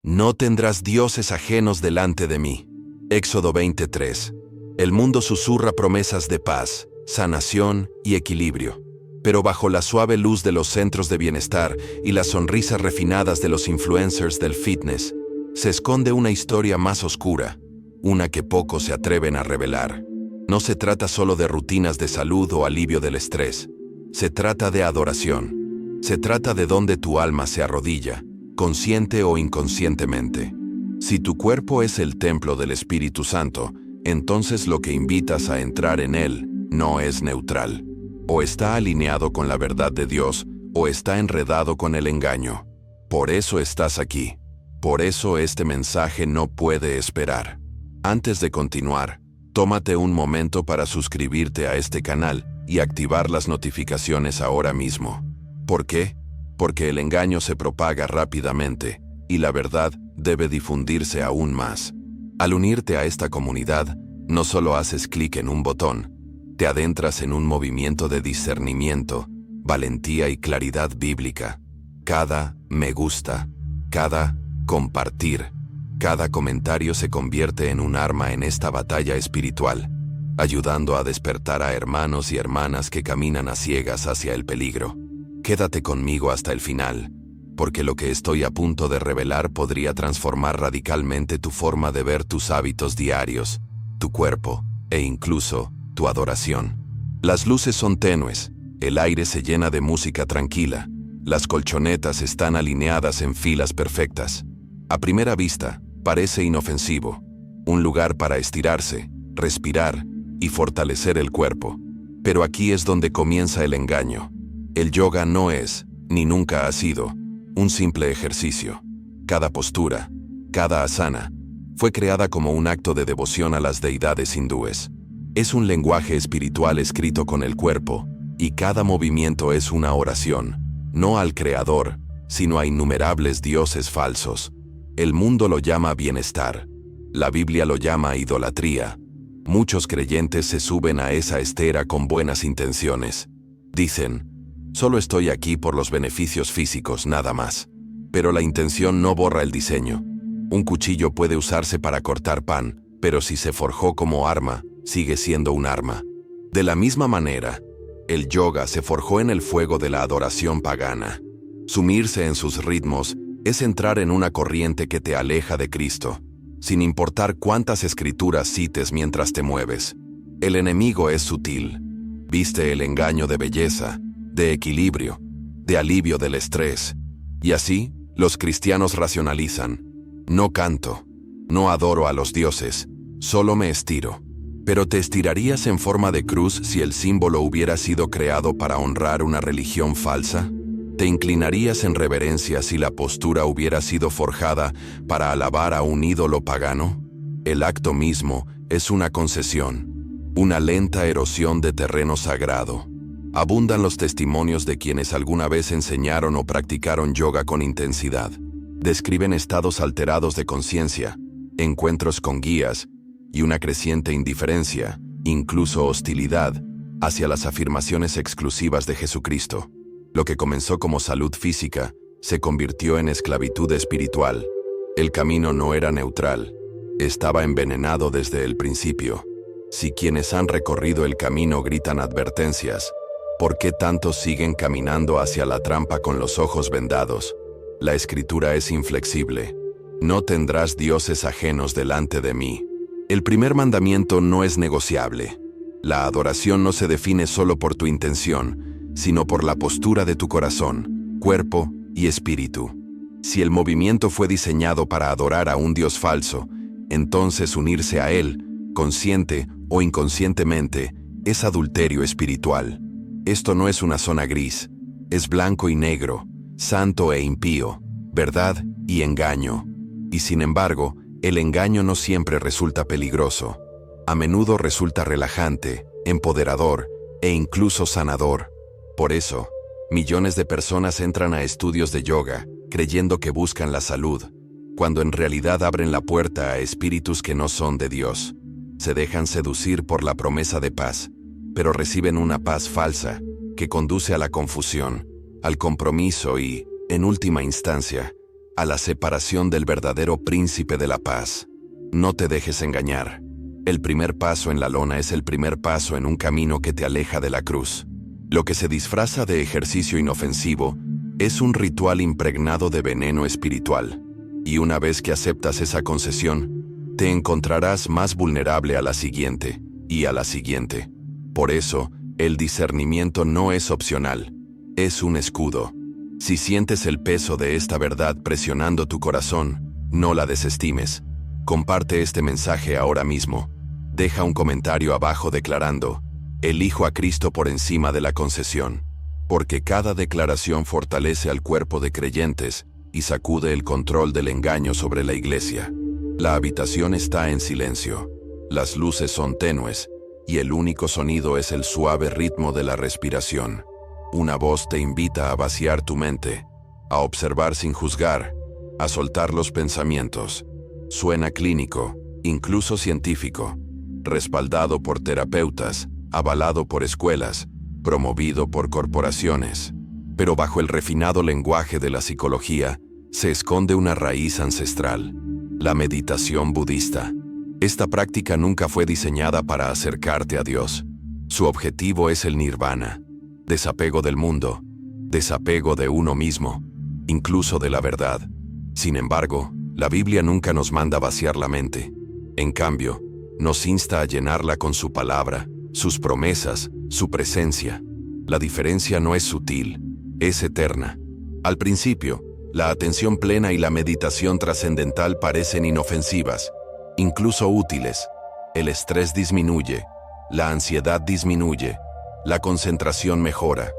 No tendrás dioses ajenos delante de mí. Éxodo 23. El mundo susurra promesas de paz, sanación y equilibrio. Pero bajo la suave luz de los centros de bienestar y las sonrisas refinadas de los influencers del fitness, se esconde una historia más oscura, una que pocos se atreven a revelar. No se trata solo de rutinas de salud o alivio del estrés. Se trata de adoración. Se trata de donde tu alma se arrodilla, consciente o inconscientemente. Si tu cuerpo es el templo del Espíritu Santo, entonces lo que invitas a entrar en él no es neutral. O está alineado con la verdad de Dios, o está enredado con el engaño. Por eso estás aquí. Por eso este mensaje no puede esperar. Antes de continuar, tómate un momento para suscribirte a este canal y activar las notificaciones ahora mismo. ¿Por qué? Porque el engaño se propaga rápidamente y la verdad debe difundirse aún más. Al unirte a esta comunidad, no solo haces clic en un botón, te adentras en un movimiento de discernimiento, valentía y claridad bíblica. Cada me gusta, cada compartir, cada comentario se convierte en un arma en esta batalla espiritual, ayudando a despertar a hermanos y hermanas que caminan a ciegas hacia el peligro. Quédate conmigo hasta el final, porque lo que estoy a punto de revelar podría transformar radicalmente tu forma de ver tus hábitos diarios, tu cuerpo e incluso tu adoración. Las luces son tenues, el aire se llena de música tranquila, las colchonetas están alineadas en filas perfectas. A primera vista, parece inofensivo, un lugar para estirarse, respirar y fortalecer el cuerpo. Pero aquí es donde comienza el engaño. El yoga no es, ni nunca ha sido, un simple ejercicio. Cada postura, cada asana, fue creada como un acto de devoción a las deidades hindúes. Es un lenguaje espiritual escrito con el cuerpo, y cada movimiento es una oración, no al Creador, sino a innumerables dioses falsos. El mundo lo llama bienestar. La Biblia lo llama idolatría. Muchos creyentes se suben a esa estera con buenas intenciones. Dicen, solo estoy aquí por los beneficios físicos, nada más. Pero la intención no borra el diseño. Un cuchillo puede usarse para cortar pan, pero si se forjó como arma, sigue siendo un arma. De la misma manera, el yoga se forjó en el fuego de la adoración pagana. Sumirse en sus ritmos es entrar en una corriente que te aleja de Cristo, sin importar cuántas escrituras cites mientras te mueves. El enemigo es sutil. Viste el engaño de belleza, de equilibrio, de alivio del estrés. Y así, los cristianos racionalizan. No canto, no adoro a los dioses, solo me estiro. ¿Pero te estirarías en forma de cruz si el símbolo hubiera sido creado para honrar una religión falsa? ¿Te inclinarías en reverencia si la postura hubiera sido forjada para alabar a un ídolo pagano? El acto mismo es una concesión, una lenta erosión de terreno sagrado. Abundan los testimonios de quienes alguna vez enseñaron o practicaron yoga con intensidad. Describen estados alterados de conciencia, encuentros con guías, y una creciente indiferencia, incluso hostilidad, hacia las afirmaciones exclusivas de Jesucristo. Lo que comenzó como salud física, se convirtió en esclavitud espiritual. El camino no era neutral, estaba envenenado desde el principio. Si quienes han recorrido el camino gritan advertencias, ¿por qué tantos siguen caminando hacia la trampa con los ojos vendados? La Escritura es inflexible. No tendrás dioses ajenos delante de mí. El primer mandamiento no es negociable. La adoración no se define solo por tu intención, sino por la postura de tu corazón, cuerpo y espíritu. Si el movimiento fue diseñado para adorar a un Dios falso, entonces unirse a él, consciente o inconscientemente, es adulterio espiritual. Esto no es una zona gris, es blanco y negro, santo e impío, verdad y engaño. Y sin embargo, el engaño no siempre resulta peligroso. A menudo resulta relajante, empoderador e incluso sanador. Por eso, millones de personas entran a estudios de yoga creyendo que buscan la salud, cuando en realidad abren la puerta a espíritus que no son de Dios. Se dejan seducir por la promesa de paz, pero reciben una paz falsa que conduce a la confusión, al compromiso y, en última instancia, a la separación del verdadero príncipe de la paz. No te dejes engañar. El primer paso en la lona es el primer paso en un camino que te aleja de la cruz. Lo que se disfraza de ejercicio inofensivo es un ritual impregnado de veneno espiritual. Y una vez que aceptas esa concesión, te encontrarás más vulnerable a la siguiente y a la siguiente. Por eso, el discernimiento no es opcional, es un escudo. Si sientes el peso de esta verdad presionando tu corazón, no la desestimes. Comparte este mensaje ahora mismo. Deja un comentario abajo declarando: elijo a Cristo por encima de la concesión. Porque cada declaración fortalece al cuerpo de creyentes y sacude el control del engaño sobre la iglesia. La habitación está en silencio. Las luces son tenues y el único sonido es el suave ritmo de la respiración. Una voz te invita a vaciar tu mente, a observar sin juzgar, a soltar los pensamientos. Suena clínico, incluso científico, respaldado por terapeutas, avalado por escuelas, promovido por corporaciones. Pero bajo el refinado lenguaje de la psicología se esconde una raíz ancestral: la meditación budista. Esta práctica nunca fue diseñada para acercarte a Dios. Su objetivo es el nirvana. Desapego del mundo, desapego de uno mismo, incluso de la verdad. Sin embargo, la Biblia nunca nos manda vaciar la mente. En cambio, nos insta a llenarla con su palabra, sus promesas, su presencia. La diferencia no es sutil, es eterna. Al principio, la atención plena y la meditación trascendental parecen inofensivas, incluso útiles. El estrés disminuye, la ansiedad disminuye, la concentración mejora,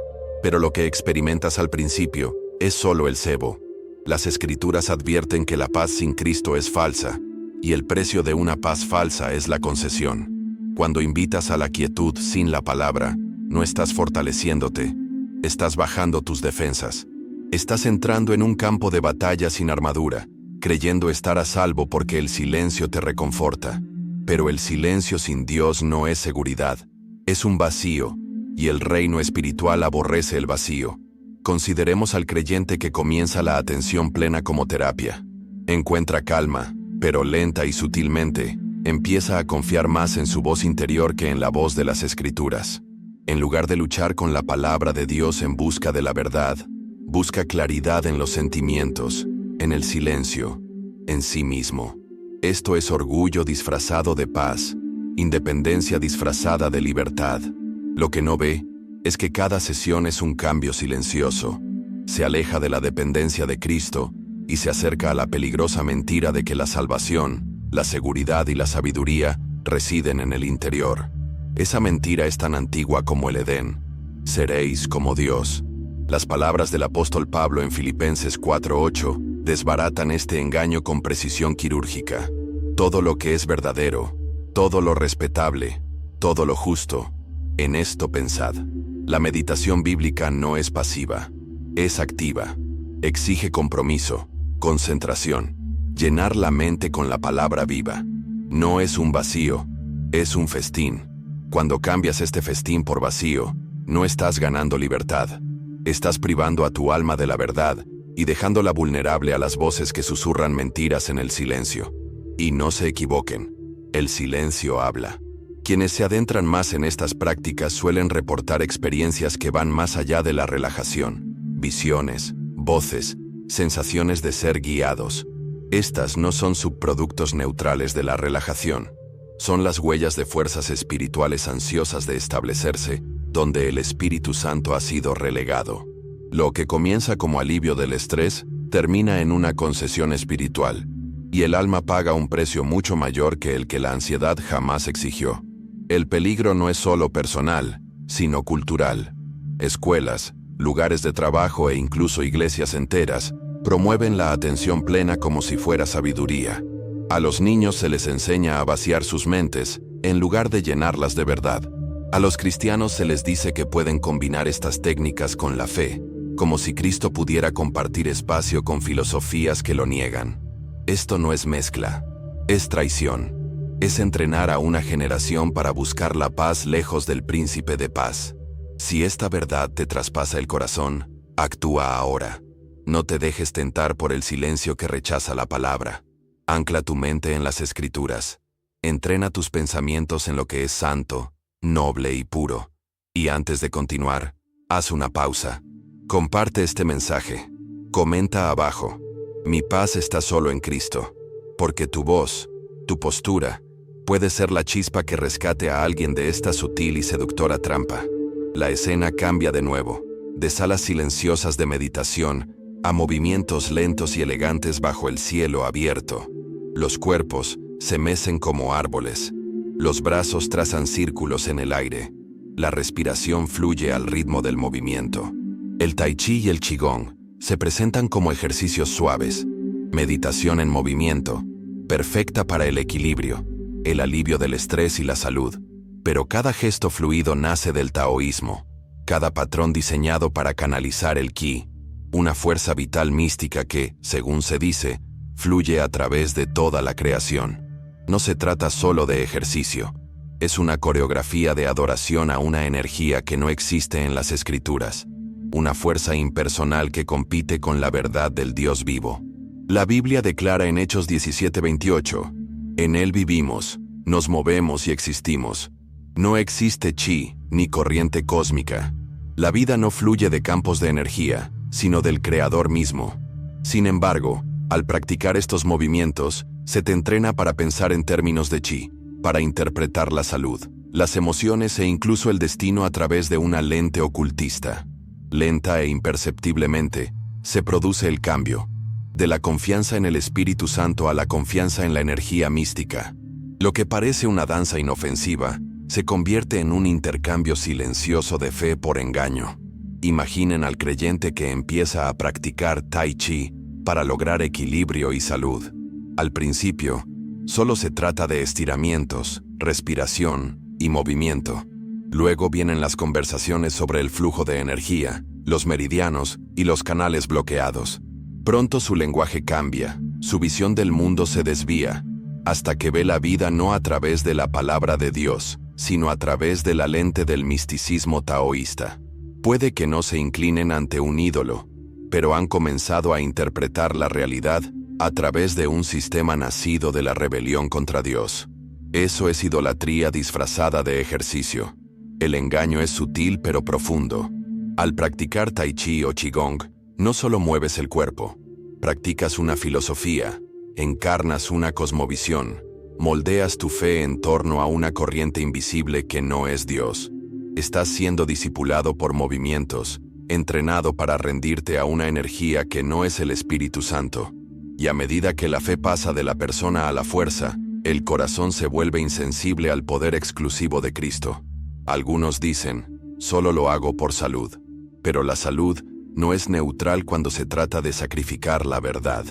pero lo que experimentas al principio es solo el cebo. Las Escrituras advierten que la paz sin Cristo es falsa, y el precio de una paz falsa es la concesión. Cuando invitas a la quietud sin la palabra, no estás fortaleciéndote, estás bajando tus defensas. Estás entrando en un campo de batalla sin armadura, creyendo estar a salvo porque el silencio te reconforta. Pero el silencio sin Dios no es seguridad, es un vacío. Y el reino espiritual aborrece el vacío. Consideremos al creyente que comienza la atención plena como terapia. Encuentra calma, pero lenta y sutilmente, empieza a confiar más en su voz interior que en la voz de las Escrituras. En lugar de luchar con la palabra de Dios en busca de la verdad, busca claridad en los sentimientos, en el silencio, en sí mismo. Esto es orgullo disfrazado de paz, independencia disfrazada de libertad. Lo que no ve es que cada sesión es un cambio silencioso. Se aleja de la dependencia de Cristo y se acerca a la peligrosa mentira de que la salvación, la seguridad y la sabiduría residen en el interior. Esa mentira es tan antigua como el Edén. Seréis como Dios. Las palabras del apóstol Pablo en Filipenses 4:8 desbaratan este engaño con precisión quirúrgica. Todo lo que es verdadero, todo lo respetable, todo lo justo, en esto pensad. La meditación bíblica no es pasiva, es activa. Exige compromiso, concentración, llenar la mente con la palabra viva. No es un vacío, es un festín. Cuando cambias este festín por vacío, no estás ganando libertad. Estás privando a tu alma de la verdad y dejándola vulnerable a las voces que susurran mentiras en el silencio. Y no se equivoquen, el silencio habla. Quienes se adentran más en estas prácticas suelen reportar experiencias que van más allá de la relajación. Visiones, voces, sensaciones de ser guiados. Estas no son subproductos neutrales de la relajación. Son las huellas de fuerzas espirituales ansiosas de establecerse, donde el Espíritu Santo ha sido relegado. Lo que comienza como alivio del estrés, termina en una concesión espiritual, y el alma paga un precio mucho mayor que el que la ansiedad jamás exigió. El peligro no es solo personal, sino cultural. Escuelas, lugares de trabajo e incluso iglesias enteras promueven la atención plena como si fuera sabiduría. A los niños se les enseña a vaciar sus mentes, en lugar de llenarlas de verdad. A los cristianos se les dice que pueden combinar estas técnicas con la fe, como si Cristo pudiera compartir espacio con filosofías que lo niegan. Esto no es mezcla, es traición. Es entrenar a una generación para buscar la paz lejos del príncipe de paz. Si esta verdad te traspasa el corazón, actúa ahora. No te dejes tentar por el silencio que rechaza la palabra. Ancla tu mente en las Escrituras. Entrena tus pensamientos en lo que es santo, noble y puro. Y antes de continuar, haz una pausa. Comparte este mensaje. Comenta abajo. Mi paz está solo en Cristo. Porque tu voz, tu postura, puede ser la chispa que rescate a alguien de esta sutil y seductora trampa. La escena cambia de nuevo, de salas silenciosas de meditación a movimientos lentos y elegantes bajo el cielo abierto. Los cuerpos se mecen como árboles. Los brazos trazan círculos en el aire. La respiración fluye al ritmo del movimiento. El tai chi y el qigong se presentan como ejercicios suaves, meditación en movimiento, perfecta para el equilibrio, el alivio del estrés y la salud. Pero cada gesto fluido nace del taoísmo, cada patrón diseñado para canalizar el ki, una fuerza vital mística que, según se dice, fluye a través de toda la creación. No se trata solo de ejercicio, es una coreografía de adoración a una energía que no existe en las Escrituras, una fuerza impersonal que compite con la verdad del Dios vivo. La Biblia declara en Hechos 17:28, en Él vivimos, nos movemos y existimos. No existe chi, ni corriente cósmica. La vida no fluye de campos de energía, sino del Creador mismo. Sin embargo, al practicar estos movimientos, se te entrena para pensar en términos de chi, para interpretar la salud, las emociones e incluso el destino a través de una lente ocultista. Lenta e imperceptiblemente, se produce el cambio, de la confianza en el Espíritu Santo a la confianza en la energía mística. Lo que parece una danza inofensiva, se convierte en un intercambio silencioso de fe por engaño. Imaginen al creyente que empieza a practicar tai chi para lograr equilibrio y salud. Al principio, solo se trata de estiramientos, respiración y movimiento. Luego vienen las conversaciones sobre el flujo de energía, los meridianos y los canales bloqueados. Pronto su lenguaje cambia, su visión del mundo se desvía, hasta que ve la vida no a través de la palabra de Dios, sino a través de la lente del misticismo taoísta. Puede que no se inclinen ante un ídolo, pero han comenzado a interpretar la realidad a través de un sistema nacido de la rebelión contra Dios. Eso es idolatría disfrazada de ejercicio. El engaño es sutil pero profundo. Al practicar tai chi o qigong, no solo mueves el cuerpo, practicas una filosofía, encarnas una cosmovisión, moldeas tu fe en torno a una corriente invisible que no es Dios. Estás siendo discipulado por movimientos, entrenado para rendirte a una energía que no es el Espíritu Santo. Y a medida que la fe pasa de la persona a la fuerza, el corazón se vuelve insensible al poder exclusivo de Cristo. Algunos dicen, solo lo hago por salud. Pero la salud no es neutral cuando se trata de sacrificar la verdad.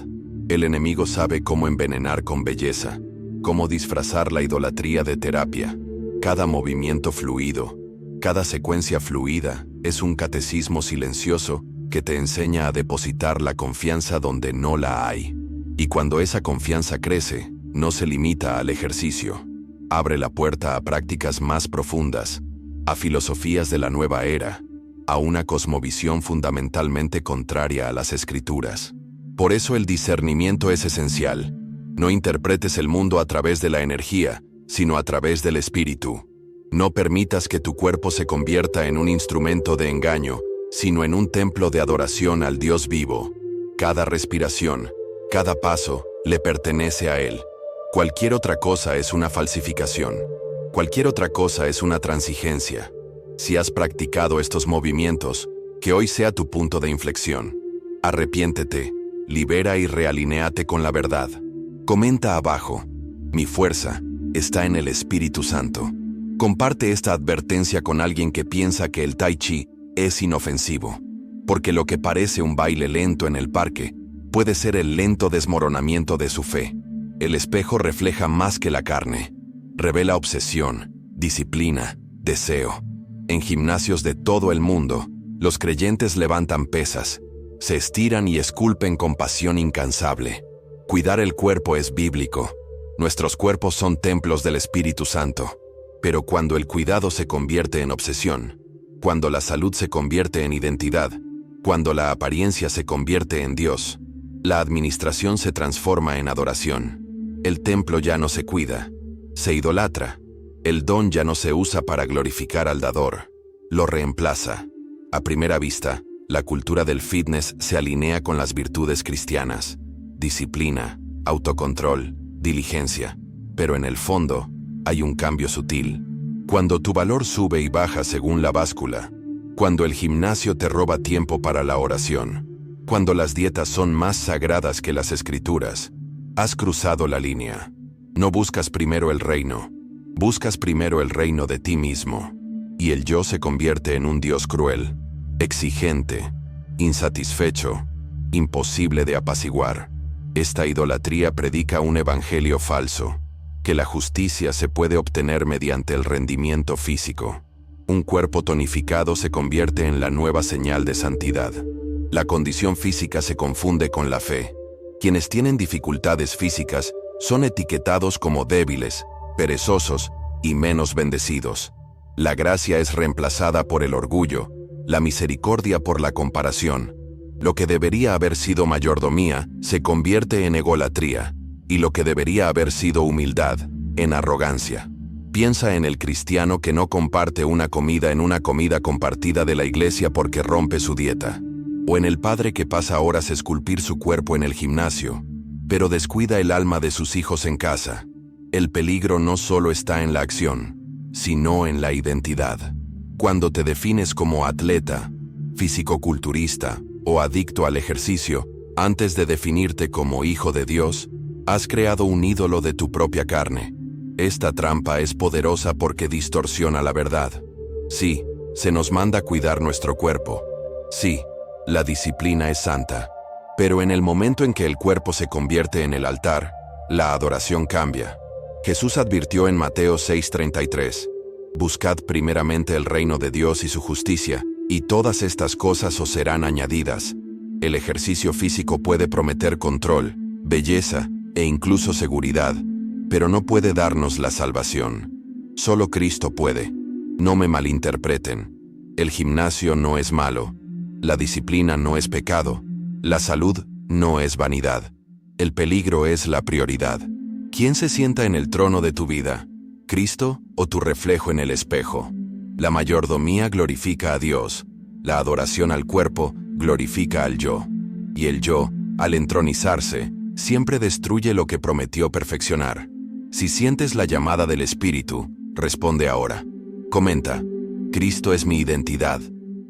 El enemigo sabe cómo envenenar con belleza, cómo disfrazar la idolatría de terapia. Cada movimiento fluido, cada secuencia fluida, es un catecismo silencioso que te enseña a depositar la confianza donde no la hay. Y cuando esa confianza crece, no se limita al ejercicio. Abre la puerta a prácticas más profundas, a filosofías de la nueva era, a una cosmovisión fundamentalmente contraria a las Escrituras. Por eso el discernimiento es esencial. No interpretes el mundo a través de la energía, sino a través del espíritu. No permitas que tu cuerpo se convierta en un instrumento de engaño, sino en un templo de adoración al Dios vivo. Cada respiración, cada paso, le pertenece a Él. Cualquier otra cosa es una falsificación. Cualquier otra cosa es una transigencia. Si has practicado estos movimientos, que hoy sea tu punto de inflexión. Arrepiéntete, libera y realinéate con la verdad. Comenta abajo, mi fuerza está en el Espíritu Santo. Comparte esta advertencia con alguien que piensa que el tai chi es inofensivo, porque lo que parece un baile lento en el parque puede ser el lento desmoronamiento de su fe. El espejo refleja más que la carne. Revela obsesión, disciplina, deseo. En gimnasios de todo el mundo, los creyentes levantan pesas, se estiran y esculpen con pasión incansable. Cuidar el cuerpo es bíblico. Nuestros cuerpos son templos del Espíritu Santo. Pero cuando el cuidado se convierte en obsesión, cuando la salud se convierte en identidad, Cuando la apariencia se convierte en Dios, la administración se transforma en adoración. El templo ya no se cuida, se idolatra. El don ya no se usa para glorificar al dador, lo reemplaza. A primera vista, la cultura del fitness se alinea con las virtudes cristianas: disciplina, autocontrol, diligencia. Pero en el fondo, hay un cambio sutil. Cuando tu valor sube y baja según la báscula, cuando el gimnasio te roba tiempo para la oración, cuando las dietas son más sagradas que las escrituras, has cruzado la línea. No buscas primero el reino, buscas primero el reino de ti mismo. Y el yo se convierte en un Dios cruel, exigente, insatisfecho, imposible de apaciguar. Esta idolatría predica un evangelio falso, que la justicia se puede obtener mediante el rendimiento físico. Un cuerpo tonificado se convierte en la nueva señal de santidad. La condición física se confunde con la fe. Quienes tienen dificultades físicas son etiquetados como débiles, perezosos y menos bendecidos. La gracia es reemplazada por el orgullo, la misericordia por la comparación. Lo que debería haber sido mayordomía se convierte en egolatría, y lo que debería haber sido humildad, en arrogancia. Piensa en el cristiano que no comparte una comida en una comida compartida de la iglesia porque rompe su dieta. O en el padre que pasa horas a esculpir su cuerpo en el gimnasio, pero descuida el alma de sus hijos en casa. El peligro no solo está en la acción, sino en la identidad. Cuando te defines como atleta, fisicoculturista o adicto al ejercicio, antes de definirte como hijo de Dios, has creado un ídolo de tu propia carne. Esta trampa es poderosa porque distorsiona la verdad. Sí, se nos manda cuidar nuestro cuerpo. Sí, la disciplina es santa. Pero en el momento en que el cuerpo se convierte en el altar, la adoración cambia. Jesús advirtió en Mateo 6:33, «Buscad primeramente el reino de Dios y su justicia, y todas estas cosas os serán añadidas». El ejercicio físico puede prometer control, belleza e incluso seguridad, pero no puede darnos la salvación. Solo Cristo puede. No me malinterpreten. El gimnasio no es malo. La disciplina no es pecado. La salud no es vanidad. El peligro es la prioridad. ¿Quién se sienta en el trono de tu vida? ¿Cristo o tu reflejo en el espejo? La mayordomía glorifica a Dios. La adoración al cuerpo glorifica al yo. Y el yo, al entronizarse, siempre destruye lo que prometió perfeccionar. Si sientes la llamada del Espíritu, responde ahora. Comenta: Cristo es mi identidad,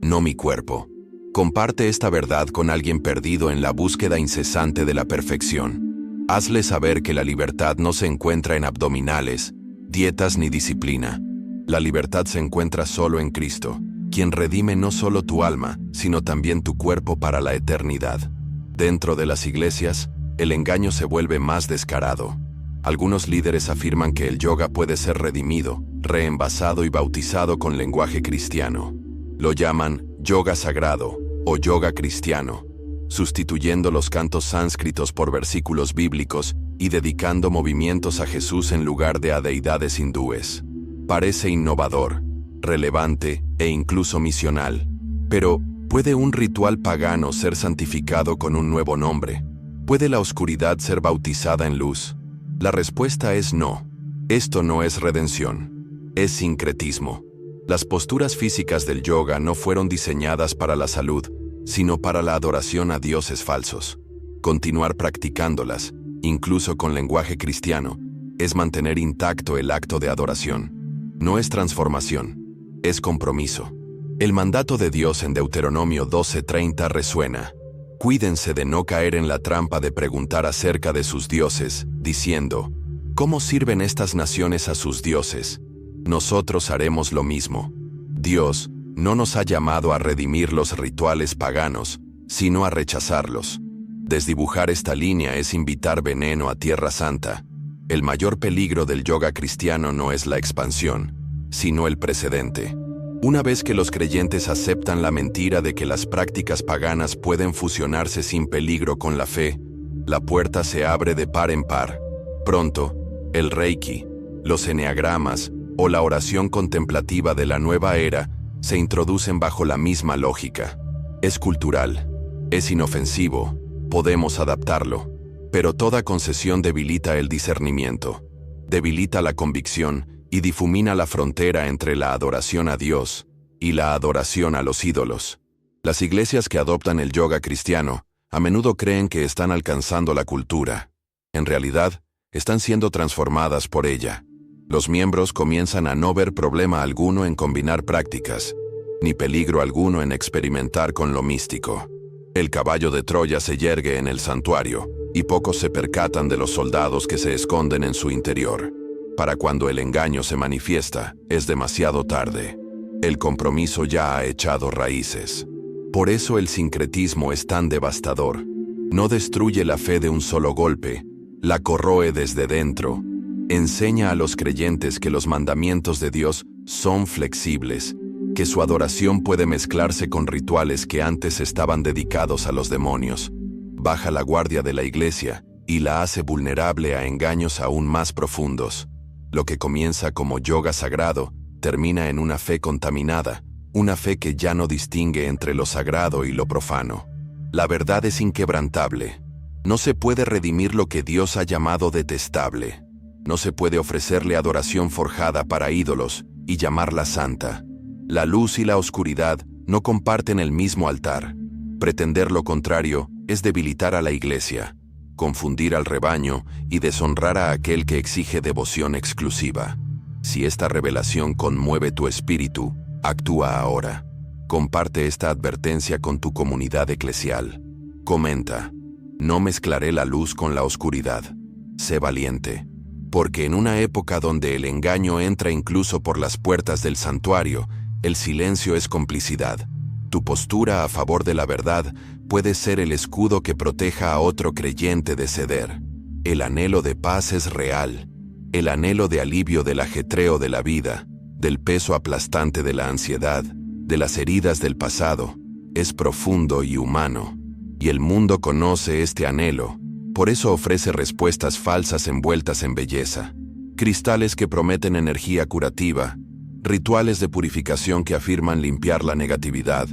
no mi cuerpo. Comparte esta verdad con alguien perdido en la búsqueda incesante de la perfección. Hazle saber que la libertad no se encuentra en abdominales, dietas ni disciplina. La libertad se encuentra solo en Cristo, quien redime no solo tu alma, sino también tu cuerpo para la eternidad. Dentro de las iglesias, el engaño se vuelve más descarado. Algunos líderes afirman que el yoga puede ser redimido, reenvasado y bautizado con lenguaje cristiano. Lo llaman yoga sagrado o yoga cristiano, sustituyendo los cantos sánscritos por versículos bíblicos y dedicando movimientos a Jesús en lugar de a deidades hindúes. Parece innovador, relevante e incluso misional. Pero, ¿puede un ritual pagano ser santificado con un nuevo nombre? ¿Puede la oscuridad ser bautizada en luz? La respuesta es no. Esto no es redención. Es sincretismo. Las posturas físicas del yoga no fueron diseñadas para la salud, sino para la adoración a dioses falsos. Continuar practicándolas, incluso con lenguaje cristiano, es mantener intacto el acto de adoración. No es transformación, es compromiso. El mandato de Dios en Deuteronomio 12:30 resuena. Cuídense de no caer en la trampa de preguntar acerca de sus dioses, diciendo: ¿cómo sirven estas naciones a sus dioses? Nosotros haremos lo mismo. Dios no nos ha llamado a redimir los rituales paganos, sino a rechazarlos. Desdibujar esta línea es invitar veneno a Tierra Santa. El mayor peligro del yoga cristiano no es la expansión, sino el precedente. Una vez que los creyentes aceptan la mentira de que las prácticas paganas pueden fusionarse sin peligro con la fe, la puerta se abre de par en par. Pronto, el Reiki, los eneagramas o la oración contemplativa de la nueva era se introducen bajo la misma lógica. Es cultural, es inofensivo, podemos adaptarlo, pero toda concesión debilita el discernimiento, debilita la convicción y difumina la frontera entre la adoración a Dios y la adoración a los ídolos. Las iglesias que adoptan el yoga cristiano a menudo creen que están alcanzando la cultura. En realidad, están siendo transformadas por ella. Los miembros comienzan a no ver problema alguno en combinar prácticas, ni peligro alguno en experimentar con lo místico. El caballo de Troya se yergue en el santuario, y pocos se percatan de los soldados que se esconden en su interior. Para cuando el engaño se manifiesta, es demasiado tarde. El compromiso ya ha echado raíces. Por eso el sincretismo es tan devastador. No destruye la fe de un solo golpe, la corroe desde dentro. Enseña a los creyentes que los mandamientos de Dios son flexibles, que su adoración puede mezclarse con rituales que antes estaban dedicados a los demonios. Baja la guardia de la iglesia y la hace vulnerable a engaños aún más profundos. Lo que comienza como yoga sagrado termina en una fe contaminada, una fe que ya no distingue entre lo sagrado y lo profano. La verdad es inquebrantable. No se puede redimir lo que Dios ha llamado detestable. No se puede ofrecerle adoración forjada para ídolos y llamarla santa. La luz y la oscuridad no comparten el mismo altar. Pretender lo contrario es debilitar a la iglesia, confundir al rebaño y deshonrar a aquel que exige devoción exclusiva. Si esta revelación conmueve tu espíritu, actúa ahora. Comparte esta advertencia con tu comunidad eclesial. Comenta: no mezclaré la luz con la oscuridad. Sé valiente. Porque en una época donde el engaño entra incluso por las puertas del santuario, el silencio es complicidad. Tu postura a favor de la verdad puede ser el escudo que proteja a otro creyente de ceder. El anhelo de paz es real. El anhelo de alivio del ajetreo de la vida, del peso aplastante de la ansiedad, de las heridas del pasado, es profundo y humano. Y el mundo conoce este anhelo, por eso ofrece respuestas falsas envueltas en belleza. Cristales que prometen energía curativa, rituales de purificación que afirman limpiar la negatividad,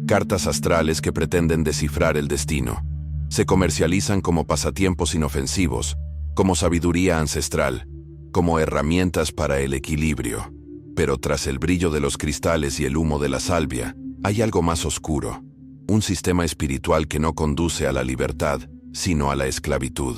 cartas astrales que pretenden descifrar el destino. Se comercializan como pasatiempos inofensivos, como sabiduría ancestral, como herramientas para el equilibrio. Pero tras el brillo de los cristales y el humo de la salvia, hay algo más oscuro. Un sistema espiritual que no conduce a la libertad, sino a la esclavitud.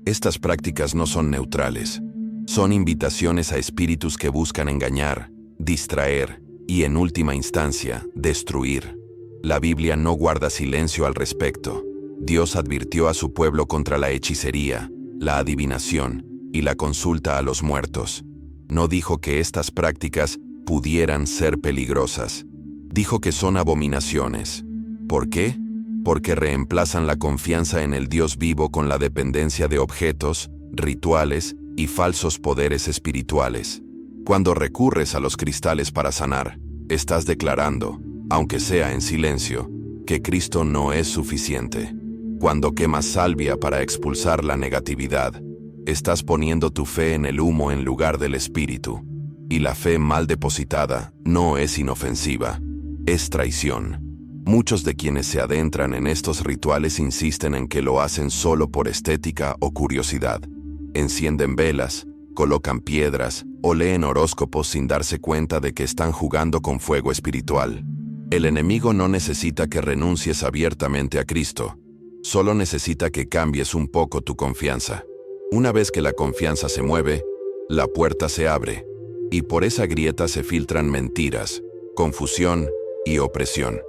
Estas prácticas no son neutrales. Son invitaciones a espíritus que buscan engañar, distraer y, en última instancia, destruir. La Biblia no guarda silencio al respecto. Dios advirtió a su pueblo contra la hechicería, la adivinación y la consulta a los muertos. No dijo que estas prácticas pudieran ser peligrosas. Dijo que son abominaciones. ¿Por qué? Porque reemplazan la confianza en el Dios vivo con la dependencia de objetos, rituales y falsos poderes espirituales. Cuando recurres a los cristales para sanar, estás declarando, aunque sea en silencio, que Cristo no es suficiente. Cuando quemas salvia para expulsar la negatividad, estás poniendo tu fe en el humo en lugar del espíritu. Y la fe mal depositada no es inofensiva, es traición. Muchos de quienes se adentran en estos rituales insisten en que lo hacen solo por estética o curiosidad. Encienden velas, colocan piedras o leen horóscopos sin darse cuenta de que están jugando con fuego espiritual. El enemigo no necesita que renuncies abiertamente a Cristo, solo necesita que cambies un poco tu confianza. Una vez que la confianza se mueve, la puerta se abre, y por esa grieta se filtran mentiras, confusión y opresión.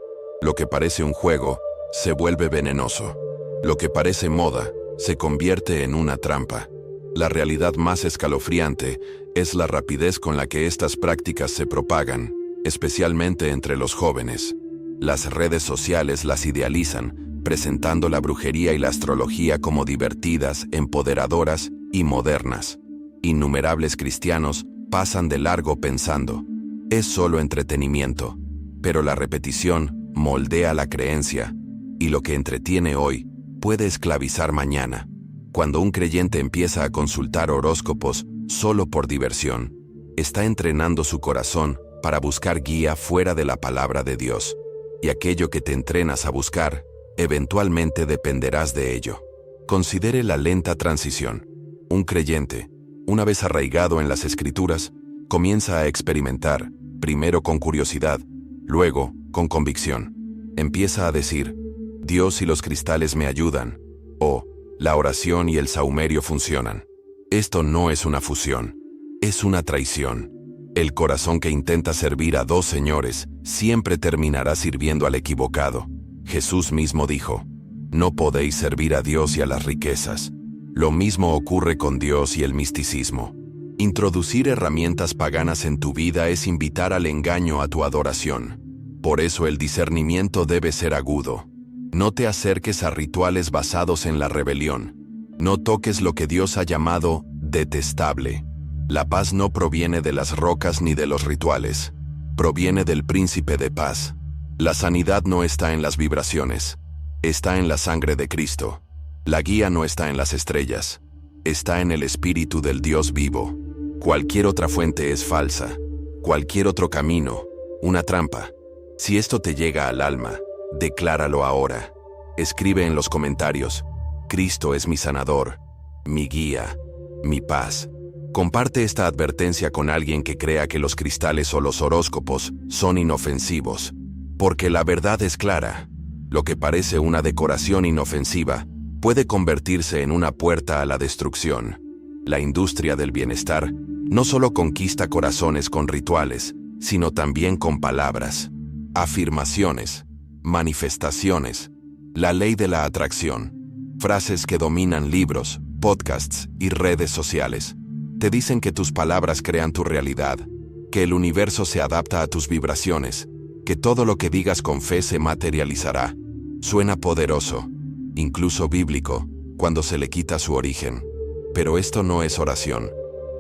Lo que parece un juego se vuelve venenoso. Lo que parece moda se convierte en una trampa. La realidad más escalofriante es la rapidez con la que estas prácticas se propagan, especialmente entre los jóvenes. Las redes sociales las idealizan, presentando la brujería y la astrología como divertidas, empoderadoras y modernas. Innumerables cristianos pasan de largo pensando, es solo entretenimiento, pero la repetición moldea la creencia, y lo que entretiene hoy puede esclavizar mañana. Cuando un creyente empieza a consultar horóscopos solo por diversión, está entrenando su corazón para buscar guía fuera de la palabra de Dios. y aquello que te entrenas a buscar, eventualmente dependerás de ello. Considere la lenta transición. Un creyente, una vez arraigado en las Escrituras, comienza a experimentar, primero con curiosidad, luego con convicción. Empieza a decir, Dios y los cristales me ayudan, o la oración y el saumerio funcionan. Esto no es una fusión, es una traición. El corazón que intenta servir a dos señores siempre terminará sirviendo al equivocado. Jesús mismo dijo, no podéis servir a Dios y a las riquezas. Lo mismo ocurre con Dios y el misticismo. Introducir herramientas paganas en tu vida es invitar al engaño a tu adoración. Por eso el discernimiento debe ser agudo. No te acerques a rituales basados en la rebelión. No toques lo que Dios ha llamado detestable. La paz no proviene de las rocas ni de los rituales. Proviene del príncipe de paz. La sanidad no está en las vibraciones. Está en la sangre de Cristo. La guía no está en las estrellas. Está en el Espíritu del Dios vivo. Cualquier otra fuente es falsa. Cualquier otro camino, una trampa. Si esto te llega al alma, decláralo ahora. Escribe en los comentarios, Cristo es mi sanador, mi guía, mi paz. Comparte esta advertencia con alguien que crea que los cristales o los horóscopos son inofensivos. Porque la verdad es clara. Lo que parece una decoración inofensiva puede convertirse en una puerta a la destrucción. La industria del bienestar no solo conquista corazones con rituales, sino también con palabras, afirmaciones, manifestaciones, la ley de la atracción, frases que dominan libros, podcasts y redes sociales. Te dicen que tus palabras crean tu realidad, que el universo se adapta a tus vibraciones, que todo lo que digas con fe se materializará. Suena poderoso, incluso bíblico, cuando se le quita su origen. Pero esto no es oración.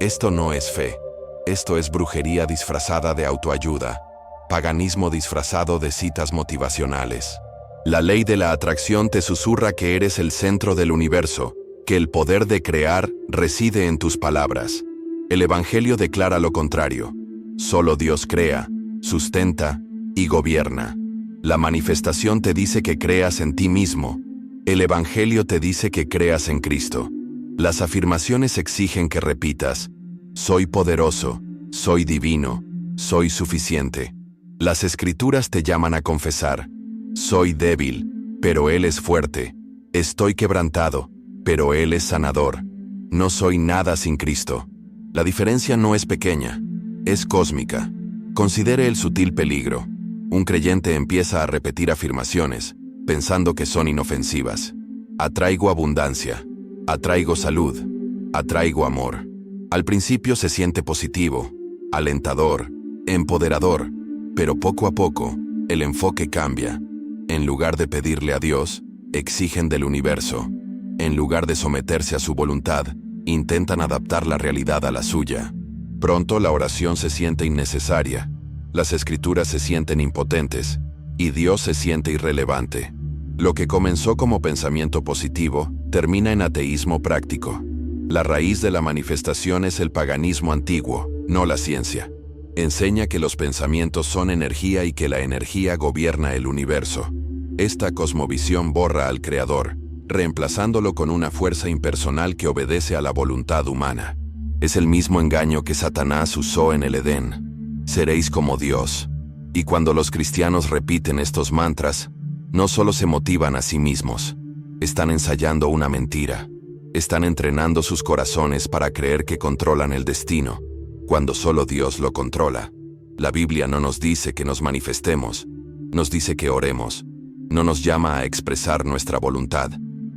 Esto no es fe. Esto es brujería disfrazada de autoayuda. Paganismo disfrazado de citas motivacionales. La ley de la atracción te susurra que eres el centro del universo, que el poder de crear reside en tus palabras. El Evangelio declara lo contrario. Solo Dios crea, sustenta y gobierna. La manifestación te dice que creas en ti mismo. El Evangelio te dice que creas en Cristo. Las afirmaciones exigen que repitas, soy poderoso, soy divino, soy suficiente. Las Escrituras te llaman a confesar, soy débil, pero Él es fuerte. Estoy quebrantado, pero Él es sanador. No soy nada sin Cristo. La diferencia no es pequeña, es cósmica. Considere el sutil peligro. Un creyente empieza a repetir afirmaciones, pensando que son inofensivas. Atraigo abundancia, atraigo salud, atraigo amor. Al principio se siente positivo, alentador, empoderador, pero poco a poco, el enfoque cambia. En lugar de pedirle a Dios, exigen del universo. En lugar de someterse a su voluntad, intentan adaptar la realidad a la suya. Pronto la oración se siente innecesaria, las Escrituras se sienten impotentes, y Dios se siente irrelevante. Lo que comenzó como pensamiento positivo, termina en ateísmo práctico. La raíz de la manifestación es el paganismo antiguo, no la ciencia. Enseña que los pensamientos son energía y que la energía gobierna el universo. Esta cosmovisión borra al Creador, reemplazándolo con una fuerza impersonal que obedece a la voluntad humana. Es el mismo engaño que Satanás usó en el Edén. Seréis como Dios. Y cuando los cristianos repiten estos mantras, no solo se motivan a sí mismos, están ensayando una mentira. Están entrenando sus corazones para creer que controlan el destino, cuando solo Dios lo controla. La Biblia no nos dice que nos manifestemos, nos dice que oremos. No nos llama a expresar nuestra voluntad,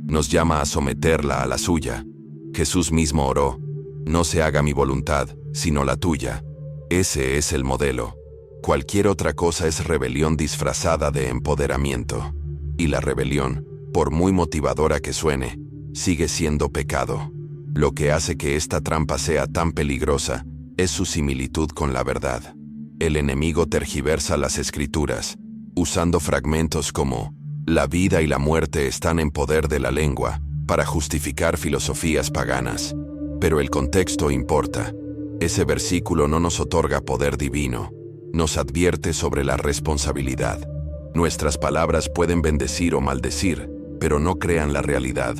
nos llama a someterla a la suya. Jesús mismo oró, no se haga mi voluntad, sino la tuya. Ese es el modelo. Cualquier otra cosa es rebelión disfrazada de empoderamiento. Y la rebelión, por muy motivadora que suene, sigue siendo pecado. Lo que hace que esta trampa sea tan peligrosa es su similitud con la verdad. El enemigo tergiversa las Escrituras, usando fragmentos como la vida y la muerte están en poder de la lengua para justificar filosofías paganas. Pero el contexto importa. Ese versículo no nos otorga poder divino, nos advierte sobre la responsabilidad. Nuestras palabras pueden bendecir o maldecir, pero no crean la realidad.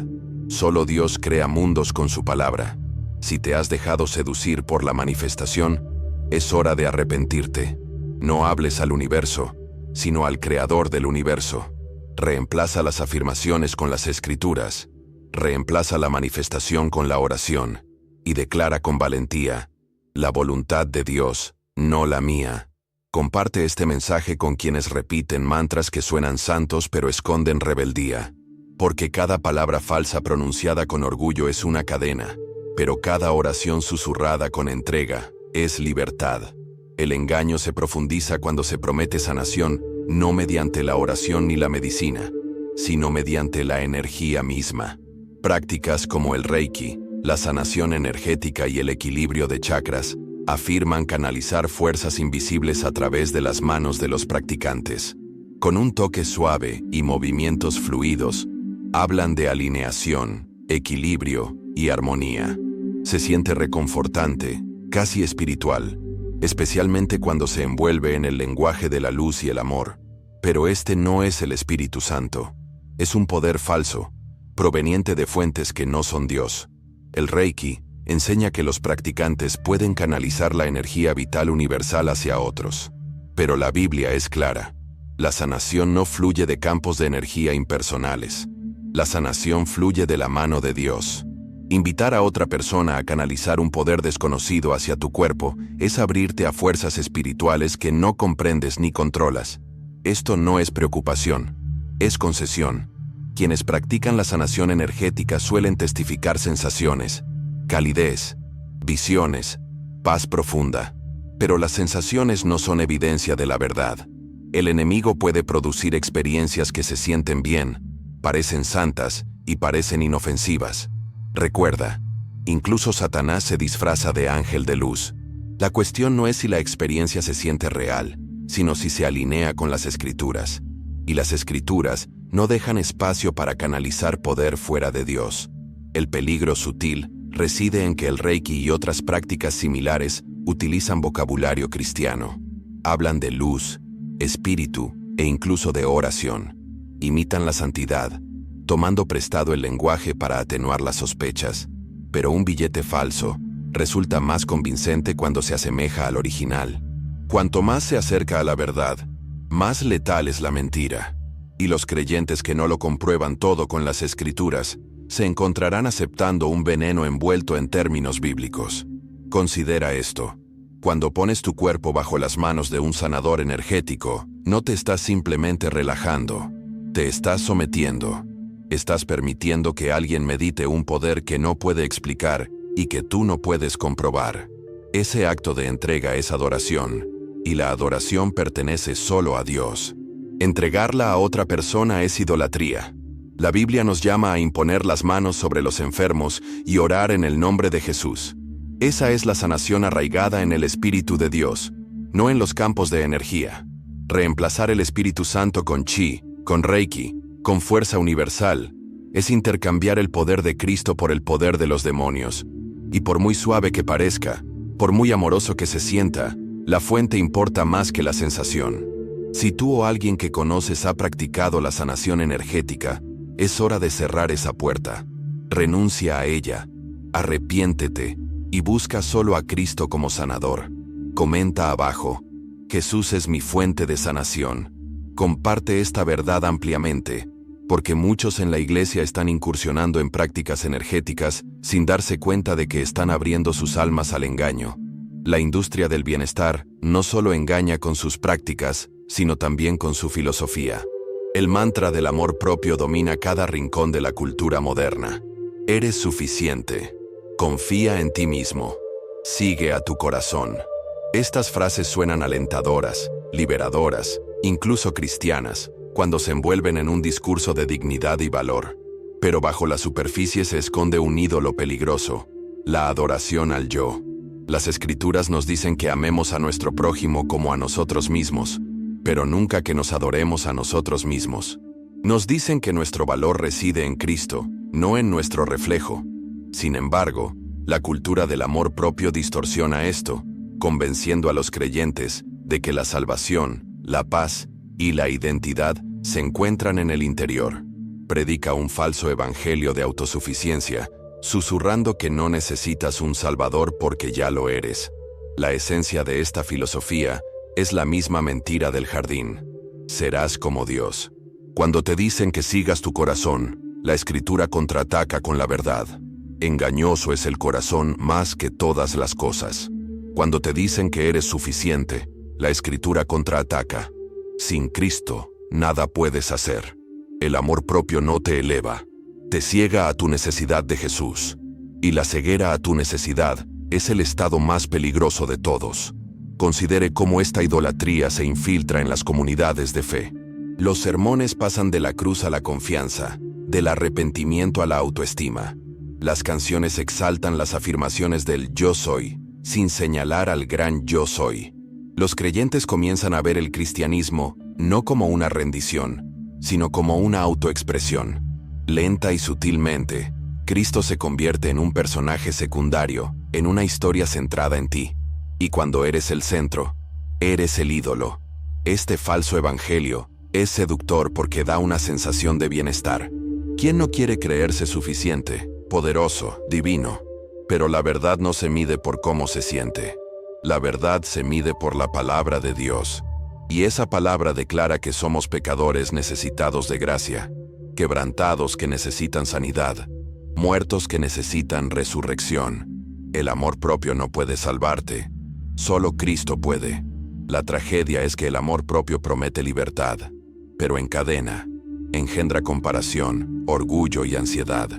Solo Dios crea mundos con su palabra. Si te has dejado seducir por la manifestación, es hora de arrepentirte. No hables al universo, sino al creador del universo. Reemplaza las afirmaciones con las escrituras. Reemplaza la manifestación con la oración. Y declara con valentía: la voluntad de Dios, no la mía. Comparte este mensaje con quienes repiten mantras que suenan santos pero esconden rebeldía. Porque cada palabra falsa pronunciada con orgullo es una cadena, pero cada oración susurrada con entrega es libertad. El engaño se profundiza cuando se promete sanación, no mediante la oración ni la medicina, sino mediante la energía misma. Prácticas como el Reiki, la sanación energética y el equilibrio de chakras afirman canalizar fuerzas invisibles a través de las manos de los practicantes. Con un toque suave y movimientos fluidos, hablan de alineación, equilibrio y armonía. Se siente reconfortante, casi espiritual, especialmente cuando se envuelve en el lenguaje de la luz y el amor. Pero este no es el Espíritu Santo. Es un poder falso, proveniente de fuentes que no son Dios. El Reiki enseña que los practicantes pueden canalizar la energía vital universal hacia otros. Pero la Biblia es clara. La sanación no fluye de campos de energía impersonales. La sanación fluye de la mano de Dios. Invitar a otra persona a canalizar un poder desconocido hacia tu cuerpo es abrirte a fuerzas espirituales que no comprendes ni controlas. Esto no es preocupación, es concesión. Quienes practican la sanación energética suelen testificar sensaciones, calidez, visiones, paz profunda. Pero las sensaciones no son evidencia de la verdad. El enemigo puede producir experiencias que se sienten bien, parecen santas y parecen inofensivas. Recuerda, incluso Satanás se disfraza de ángel de luz. La cuestión no es si la experiencia se siente real, sino si se alinea con las escrituras. Y las escrituras no dejan espacio para canalizar poder fuera de Dios. El peligro sutil reside en que el Reiki y otras prácticas similares utilizan vocabulario cristiano. Hablan de luz, espíritu e incluso de oración. Imitan la santidad, tomando prestado el lenguaje para atenuar las sospechas. Pero un billete falso resulta más convincente cuando se asemeja al original. Cuanto más se acerca a la verdad, más letal es la mentira. Y los creyentes que no lo comprueban todo con las escrituras se encontrarán aceptando un veneno envuelto en términos bíblicos. Considera esto. Cuando pones tu cuerpo bajo las manos de un sanador energético, no te estás simplemente relajando, te estás sometiendo. Estás permitiendo que alguien medite un poder que no puede explicar y que tú no puedes comprobar. Ese acto de entrega es adoración, y la adoración pertenece solo a Dios. Entregarla a otra persona es idolatría. La Biblia nos llama a imponer las manos sobre los enfermos y orar en el nombre de Jesús. Esa es la sanación arraigada en el Espíritu de Dios, no en los campos de energía. Reemplazar el Espíritu Santo con chi, con Reiki, con fuerza universal, es intercambiar el poder de Cristo por el poder de los demonios. Y por muy suave que parezca, por muy amoroso que se sienta, la fuente importa más que la sensación. Si tú o alguien que conoces ha practicado la sanación energética, es hora de cerrar esa puerta. Renuncia a ella, arrepiéntete y busca solo a Cristo como sanador. Comenta abajo: Jesús es mi fuente de sanación. Comparte esta verdad ampliamente, porque muchos en la iglesia están incursionando en prácticas energéticas sin darse cuenta de que están abriendo sus almas al engaño. La industria del bienestar no solo engaña con sus prácticas, sino también con su filosofía. El mantra del amor propio domina cada rincón de la cultura moderna. Eres suficiente. Confía en ti mismo. Sigue a tu corazón. Estas frases suenan alentadoras, liberadoras, incluso cristianas, cuando se envuelven en un discurso de dignidad y valor. Pero bajo la superficie se esconde un ídolo peligroso: la adoración al yo. Las escrituras nos dicen que amemos a nuestro prójimo como a nosotros mismos, pero nunca que nos adoremos a nosotros mismos. Nos dicen que nuestro valor reside en Cristo, no en nuestro reflejo. Sin embargo, la cultura del amor propio distorsiona esto, convenciendo a los creyentes de que la salvación, la paz y la identidad se encuentran en el interior. Predica un falso evangelio de autosuficiencia, susurrando que no necesitas un salvador porque ya lo eres. La esencia de esta filosofía es la misma mentira del jardín. Serás como Dios. Cuando te dicen que sigas tu corazón, la Escritura contraataca con la verdad. Engañoso es el corazón más que todas las cosas. Cuando te dicen que eres suficiente, la Escritura contraataca. Sin Cristo, nada puedes hacer. El amor propio no te eleva. Te ciega a tu necesidad de Jesús. Y la ceguera a tu necesidad es el estado más peligroso de todos. Considere cómo esta idolatría se infiltra en las comunidades de fe. Los sermones pasan de la cruz a la confianza, del arrepentimiento a la autoestima. Las canciones exaltan las afirmaciones del yo soy, sin señalar al gran yo soy. Los creyentes comienzan a ver el cristianismo no como una rendición, sino como una autoexpresión. Lenta y sutilmente, Cristo se convierte en un personaje secundario, en una historia centrada en ti. Y cuando eres el centro, eres el ídolo. Este falso evangelio es seductor porque da una sensación de bienestar. ¿Quién no quiere creerse suficiente, poderoso, divino? Pero la verdad no se mide por cómo se siente. La verdad se mide por la palabra de Dios. Y esa palabra declara que somos pecadores necesitados de gracia, quebrantados que necesitan sanidad, muertos que necesitan resurrección. El amor propio no puede salvarte. Solo Cristo puede. La tragedia es que el amor propio promete libertad, pero encadena, engendra comparación, orgullo y ansiedad.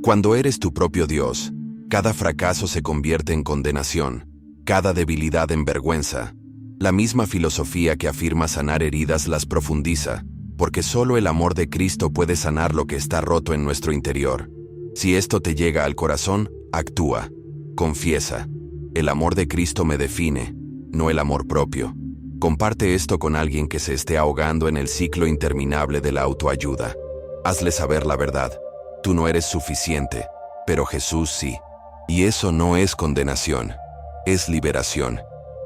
Cuando eres tu propio Dios, cada fracaso se convierte en condenación, cada debilidad en vergüenza. La misma filosofía que afirma sanar heridas las profundiza, porque solo el amor de Cristo puede sanar lo que está roto en nuestro interior. Si esto te llega al corazón, actúa, confiesa. El amor de Cristo me define, no el amor propio. Comparte esto con alguien que se esté ahogando en el ciclo interminable de la autoayuda. Hazle saber la verdad. Tú no eres suficiente, pero Jesús sí. Y eso no es condenación, es liberación.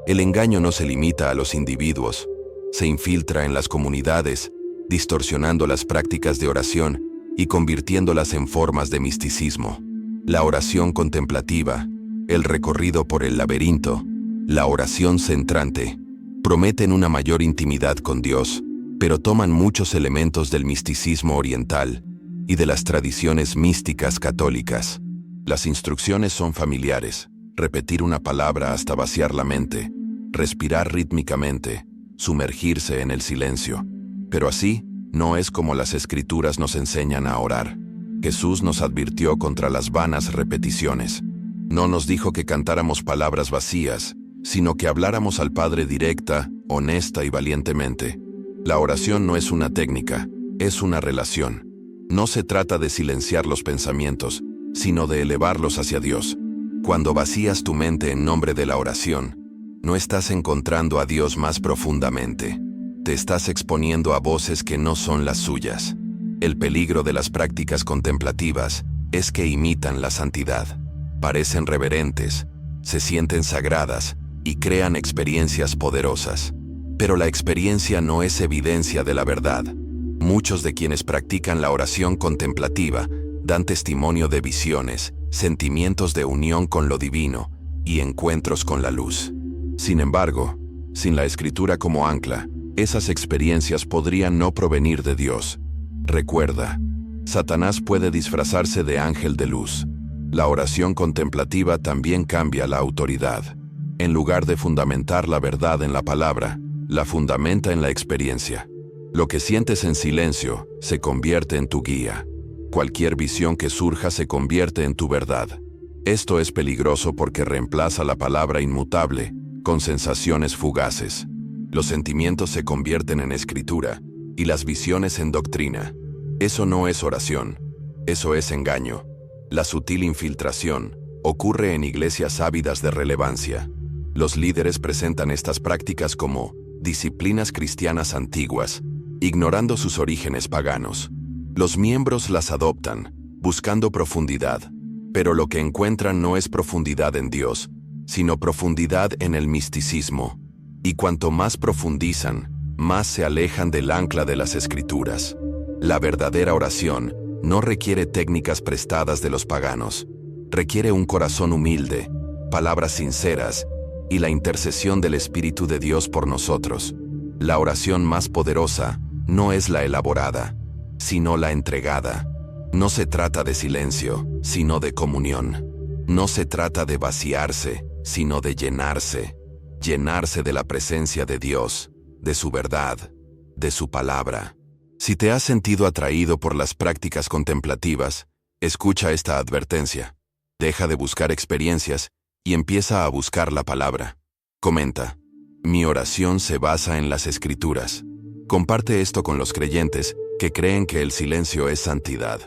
El engaño no se limita a los individuos, se infiltra en las comunidades, distorsionando las prácticas de oración y convirtiéndolas en formas de misticismo. La oración contemplativa, el recorrido por el laberinto, la oración centrante, prometen una mayor intimidad con Dios, pero toman muchos elementos del misticismo oriental y de las tradiciones místicas católicas. Las instrucciones son familiares: repetir una palabra hasta vaciar la mente, respirar rítmicamente, sumergirse en el silencio. Pero así no es como las Escrituras nos enseñan a orar. Jesús nos advirtió contra las vanas repeticiones. No nos dijo que cantáramos palabras vacías, sino que habláramos al Padre directa, honesta y valientemente. La oración no es una técnica, es una relación. No se trata de silenciar los pensamientos, sino de elevarlos hacia Dios. Cuando vacías tu mente en nombre de la oración, no estás encontrando a Dios más profundamente. Te estás exponiendo a voces que no son las suyas. El peligro de las prácticas contemplativas es que imitan la santidad. Parecen reverentes, se sienten sagradas y crean experiencias poderosas. Pero la experiencia no es evidencia de la verdad. Muchos de quienes practican la oración contemplativa dan testimonio de visiones, sentimientos de unión con lo divino y encuentros con la luz. Sin embargo, sin la Escritura como ancla, esas experiencias podrían no provenir de Dios. Recuerda, Satanás puede disfrazarse de ángel de luz. La oración contemplativa también cambia la autoridad. En lugar de fundamentar la verdad en la palabra, la fundamenta en la experiencia. Lo que sientes en silencio se convierte en tu guía. Cualquier visión que surja se convierte en tu verdad. Esto es peligroso porque reemplaza la palabra inmutable con sensaciones fugaces. Los sentimientos se convierten en escritura y las visiones en doctrina. Eso no es oración, eso es engaño. La sutil infiltración ocurre en iglesias ávidas de relevancia. Los líderes presentan estas prácticas como disciplinas cristianas antiguas, ignorando sus orígenes paganos. Los miembros las adoptan, buscando profundidad, pero lo que encuentran no es profundidad en Dios, sino profundidad en el misticismo. Y cuanto más profundizan, más se alejan del ancla de las Escrituras. La verdadera oración no requiere técnicas prestadas de los paganos. Requiere un corazón humilde, palabras sinceras y la intercesión del Espíritu de Dios por nosotros. La oración más poderosa no es la elaborada, sino la entregada. No se trata de silencio, sino de comunión. No se trata de vaciarse, sino de llenarse. Llenarse de la presencia de Dios, de su verdad, de su palabra. Si te has sentido atraído por las prácticas contemplativas, escucha esta advertencia. Deja de buscar experiencias y empieza a buscar la palabra. Comenta: mi oración se basa en las Escrituras. Comparte esto con los creyentes que creen que el silencio es santidad.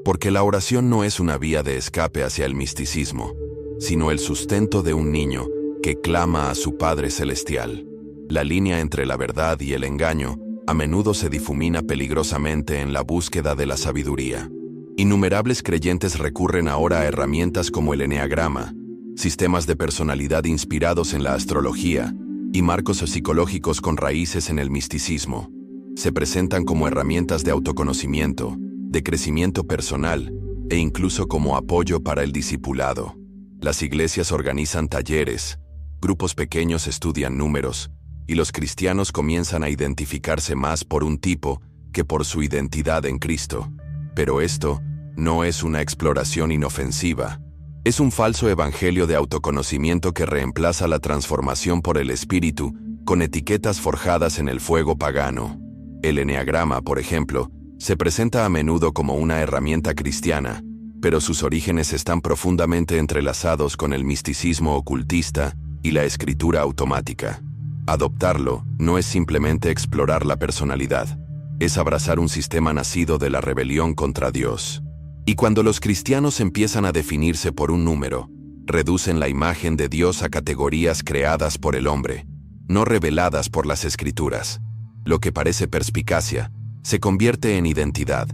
Porque la oración no es una vía de escape hacia el misticismo, sino el sustento de un niño que clama a su Padre Celestial. La línea entre la verdad y el engaño a menudo se difumina peligrosamente en la búsqueda de la sabiduría. Innumerables creyentes recurren ahora a herramientas como el eneagrama, sistemas de personalidad inspirados en la astrología y marcos psicológicos con raíces en el misticismo. Se presentan como herramientas de autoconocimiento, de crecimiento personal e incluso como apoyo para el discipulado. Las iglesias organizan talleres, grupos pequeños estudian números, y los cristianos comienzan a identificarse más por un tipo que por su identidad en Cristo. Pero esto no es una exploración inofensiva. Es un falso evangelio de autoconocimiento que reemplaza la transformación por el Espíritu con etiquetas forjadas en el fuego pagano. El eneagrama, por ejemplo, se presenta a menudo como una herramienta cristiana, pero sus orígenes están profundamente entrelazados con el misticismo ocultista y la escritura automática. Adoptarlo no es simplemente explorar la personalidad, es abrazar un sistema nacido de la rebelión contra Dios. Y cuando los cristianos empiezan a definirse por un número, reducen la imagen de Dios a categorías creadas por el hombre, no reveladas por las Escrituras. Lo que parece perspicacia se convierte en identidad,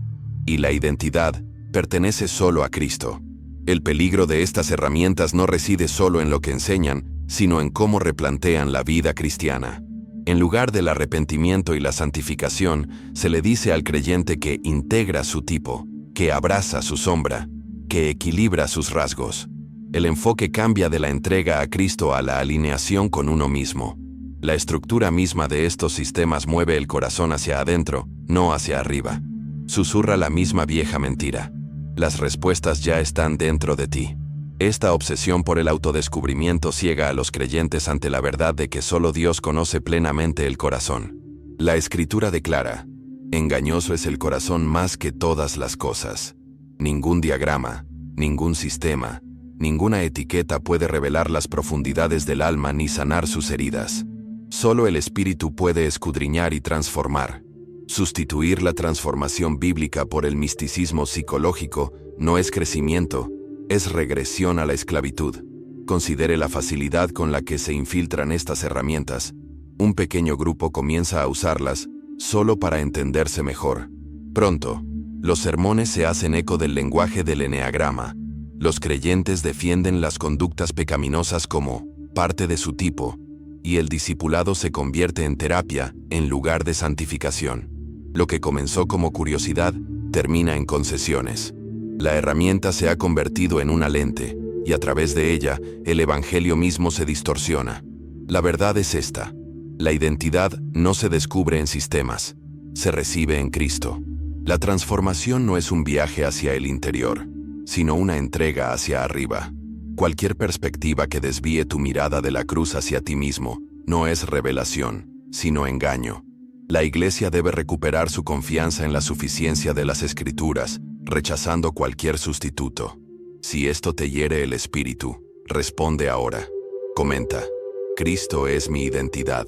y la identidad pertenece solo a Cristo. El peligro de estas herramientas no reside solo en lo que enseñan, sino en cómo replantean la vida cristiana. En lugar del arrepentimiento y la santificación, se le dice al creyente que integra su tipo, que abraza su sombra, que equilibra sus rasgos. El enfoque cambia de la entrega a Cristo a la alineación con uno mismo. La estructura misma de estos sistemas mueve el corazón hacia adentro, no hacia arriba. Susurra la misma vieja mentira: las respuestas ya están dentro de ti. Esta obsesión por el autodescubrimiento ciega a los creyentes ante la verdad de que solo Dios conoce plenamente el corazón. La Escritura declara: engañoso es el corazón más que todas las cosas. Ningún diagrama, ningún sistema, ninguna etiqueta puede revelar las profundidades del alma ni sanar sus heridas. Solo el Espíritu puede escudriñar y transformar. Sustituir la transformación bíblica por el misticismo psicológico no es crecimiento, es regresión a la esclavitud. Considere la facilidad con la que se infiltran estas herramientas. Un pequeño grupo comienza a usarlas solo para entenderse mejor. Pronto, los sermones se hacen eco del lenguaje del eneagrama. Los creyentes defienden las conductas pecaminosas como parte de su tipo, y el discipulado se convierte en terapia en lugar de santificación. Lo que comenzó como curiosidad termina en concesiones. La herramienta se ha convertido en una lente, y a través de ella, el evangelio mismo se distorsiona. La verdad es esta: la identidad no se descubre en sistemas, se recibe en Cristo. La transformación no es un viaje hacia el interior, sino una entrega hacia arriba. Cualquier perspectiva que desvíe tu mirada de la cruz hacia ti mismo no es revelación, sino engaño. La Iglesia debe recuperar su confianza en la suficiencia de las Escrituras, rechazando cualquier sustituto. Si esto te hiere el espíritu, responde ahora. Comenta: Cristo es mi identidad,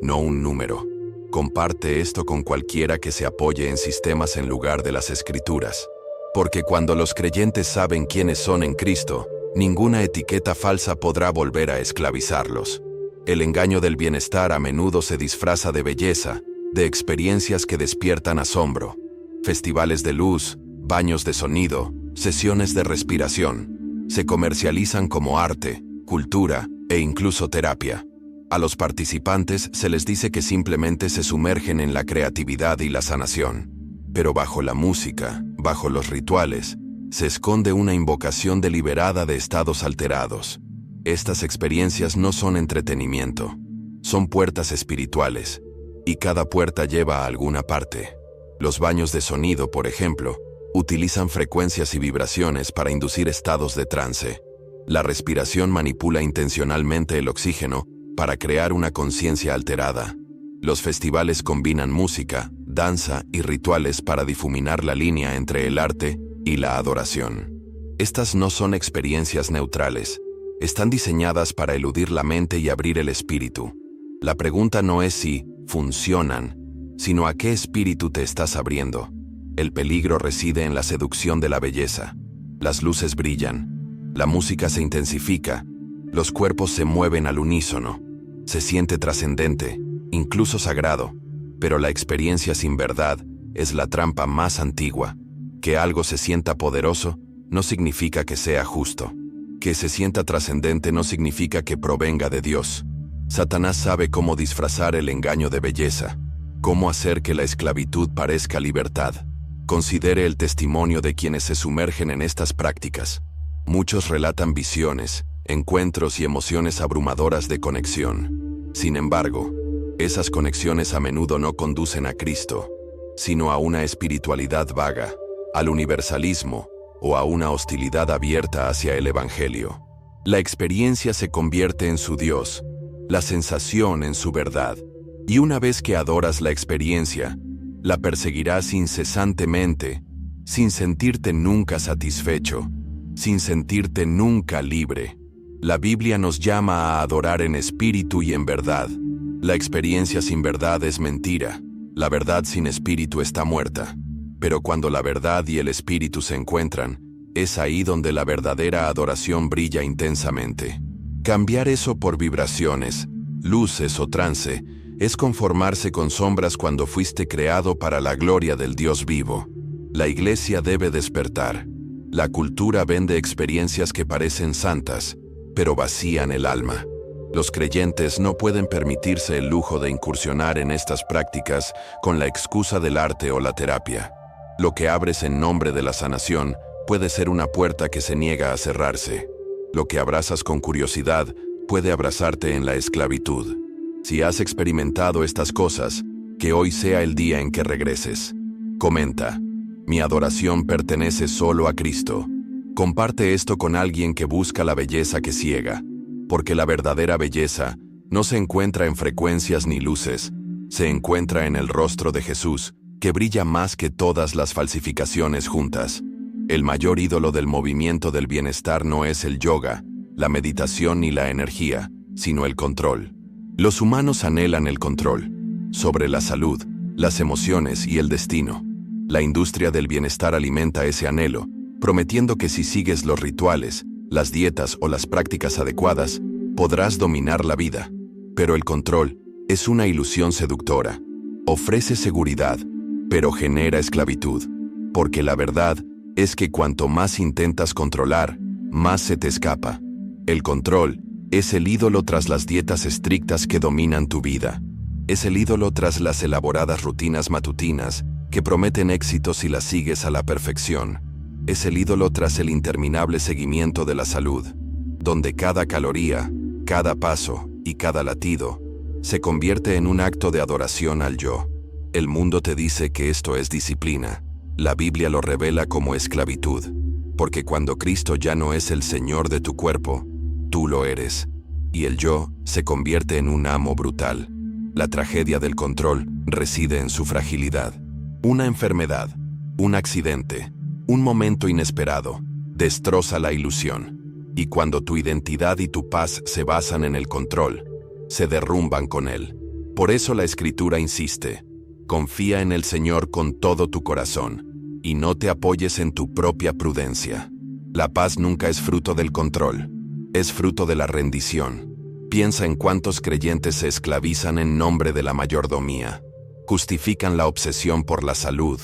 no un número. Comparte esto con cualquiera que se apoye en sistemas en lugar de las Escrituras. Porque cuando los creyentes saben quiénes son en Cristo, ninguna etiqueta falsa podrá volver a esclavizarlos. El engaño del bienestar a menudo se disfraza de belleza, de experiencias que despiertan asombro. Festivales de luz, baños de sonido, sesiones de respiración, se comercializan como arte, cultura e incluso terapia. A los participantes se les dice que simplemente se sumergen en la creatividad y la sanación. Pero bajo la música, bajo los rituales, se esconde una invocación deliberada de estados alterados. Estas experiencias no son entretenimiento, son puertas espirituales, y cada puerta lleva a alguna parte. Los baños de sonido, por ejemplo, utilizan frecuencias y vibraciones para inducir estados de trance. La respiración manipula intencionalmente el oxígeno para crear una conciencia alterada. Los festivales combinan música, danza y rituales para difuminar la línea entre el arte y la adoración. Estas no son experiencias neutrales, están diseñadas para eludir la mente y abrir el espíritu. La pregunta no es si funcionan, sino a qué espíritu te estás abriendo. El peligro reside en la seducción de la belleza. Las luces brillan, la música se intensifica, los cuerpos se mueven al unísono. Se siente trascendente, incluso sagrado, pero la experiencia sin verdad es la trampa más antigua. Que algo se sienta poderoso no significa que sea justo. Que se sienta trascendente no significa que provenga de Dios. Satanás sabe cómo disfrazar el engaño de belleza, cómo hacer que la esclavitud parezca libertad. Considere el testimonio de quienes se sumergen en estas prácticas. Muchos relatan visiones, encuentros y emociones abrumadoras de conexión. Sin embargo, esas conexiones a menudo no conducen a Cristo, sino a una espiritualidad vaga, al universalismo o a una hostilidad abierta hacia el Evangelio. La experiencia se convierte en su Dios, la sensación en su verdad, y una vez que adoras la experiencia, la perseguirás incesantemente, sin sentirte nunca satisfecho, sin sentirte nunca libre. La Biblia nos llama a adorar en espíritu y en verdad. La experiencia sin verdad es mentira. La verdad sin espíritu está muerta. Pero cuando la verdad y el espíritu se encuentran, es ahí donde la verdadera adoración brilla intensamente. Cambiar eso por vibraciones, luces o trance es conformarse con sombras cuando fuiste creado para la gloria del Dios vivo. La iglesia debe despertar. La cultura vende experiencias que parecen santas, pero vacían el alma. Los creyentes no pueden permitirse el lujo de incursionar en estas prácticas con la excusa del arte o la terapia. Lo que abres en nombre de la sanación puede ser una puerta que se niega a cerrarse. Lo que abrazas con curiosidad puede abrazarte en la esclavitud. Si has experimentado estas cosas, que hoy sea el día en que regreses. Comenta: mi adoración pertenece solo a Cristo. Comparte esto con alguien que busca la belleza que ciega, porque la verdadera belleza no se encuentra en frecuencias ni luces, se encuentra en el rostro de Jesús, que brilla más que todas las falsificaciones juntas. El mayor ídolo del movimiento del bienestar no es el yoga, la meditación ni la energía, sino el control. Los humanos anhelan el control sobre la salud, las emociones y el destino. La industria del bienestar alimenta ese anhelo, prometiendo que si sigues los rituales, las dietas o las prácticas adecuadas, podrás dominar la vida. Pero el control es una ilusión seductora. Ofrece seguridad, pero genera esclavitud. Porque la verdad es que cuanto más intentas controlar, más se te escapa. El control es el ídolo tras las dietas estrictas que dominan tu vida. Es el ídolo tras las elaboradas rutinas matutinas que prometen éxito si las sigues a la perfección. Es el ídolo tras el interminable seguimiento de la salud, donde cada caloría, cada paso y cada latido se convierte en un acto de adoración al yo. El mundo te dice que esto es disciplina. La Biblia lo revela como esclavitud, porque cuando Cristo ya no es el Señor de tu cuerpo, tú lo eres, y el yo se convierte en un amo brutal. La tragedia del control reside en su fragilidad. Una enfermedad, un accidente, un momento inesperado, destroza la ilusión. Y cuando tu identidad y tu paz se basan en el control, se derrumban con él. Por eso la Escritura insiste: confía en el Señor con todo tu corazón, y no te apoyes en tu propia prudencia. La paz nunca es fruto del control, es fruto de la rendición. Piensa en cuántos creyentes se esclavizan en nombre de la mayordomía. Justifican la obsesión por la salud,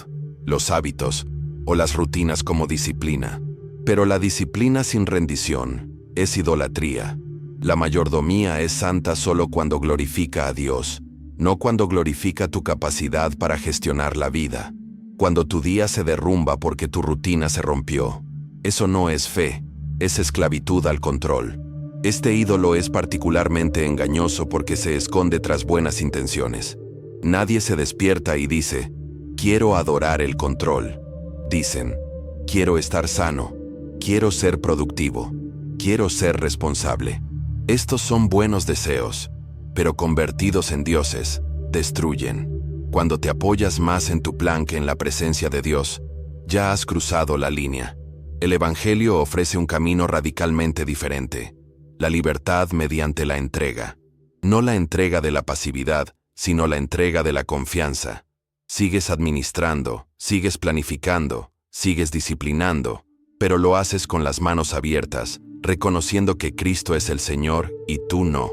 los hábitos o las rutinas como disciplina. Pero la disciplina sin rendición es idolatría. La mayordomía es santa solo cuando glorifica a Dios, no cuando glorifica tu capacidad para gestionar la vida. Cuando tu día se derrumba porque tu rutina se rompió. Eso no es fe, es esclavitud al control. Este ídolo es particularmente engañoso porque se esconde tras buenas intenciones. Nadie se despierta y dice, quiero adorar el control. Dicen, quiero estar sano, quiero ser productivo, quiero ser responsable. Estos son buenos deseos, pero convertidos en dioses, destruyen. Cuando te apoyas más en tu plan que en la presencia de Dios, ya has cruzado la línea. El Evangelio ofrece un camino radicalmente diferente. La libertad mediante la entrega. No la entrega de la pasividad, sino la entrega de la confianza. Sigues administrando, sigues planificando, sigues disciplinando, pero lo haces con las manos abiertas, reconociendo que Cristo es el Señor y tú no.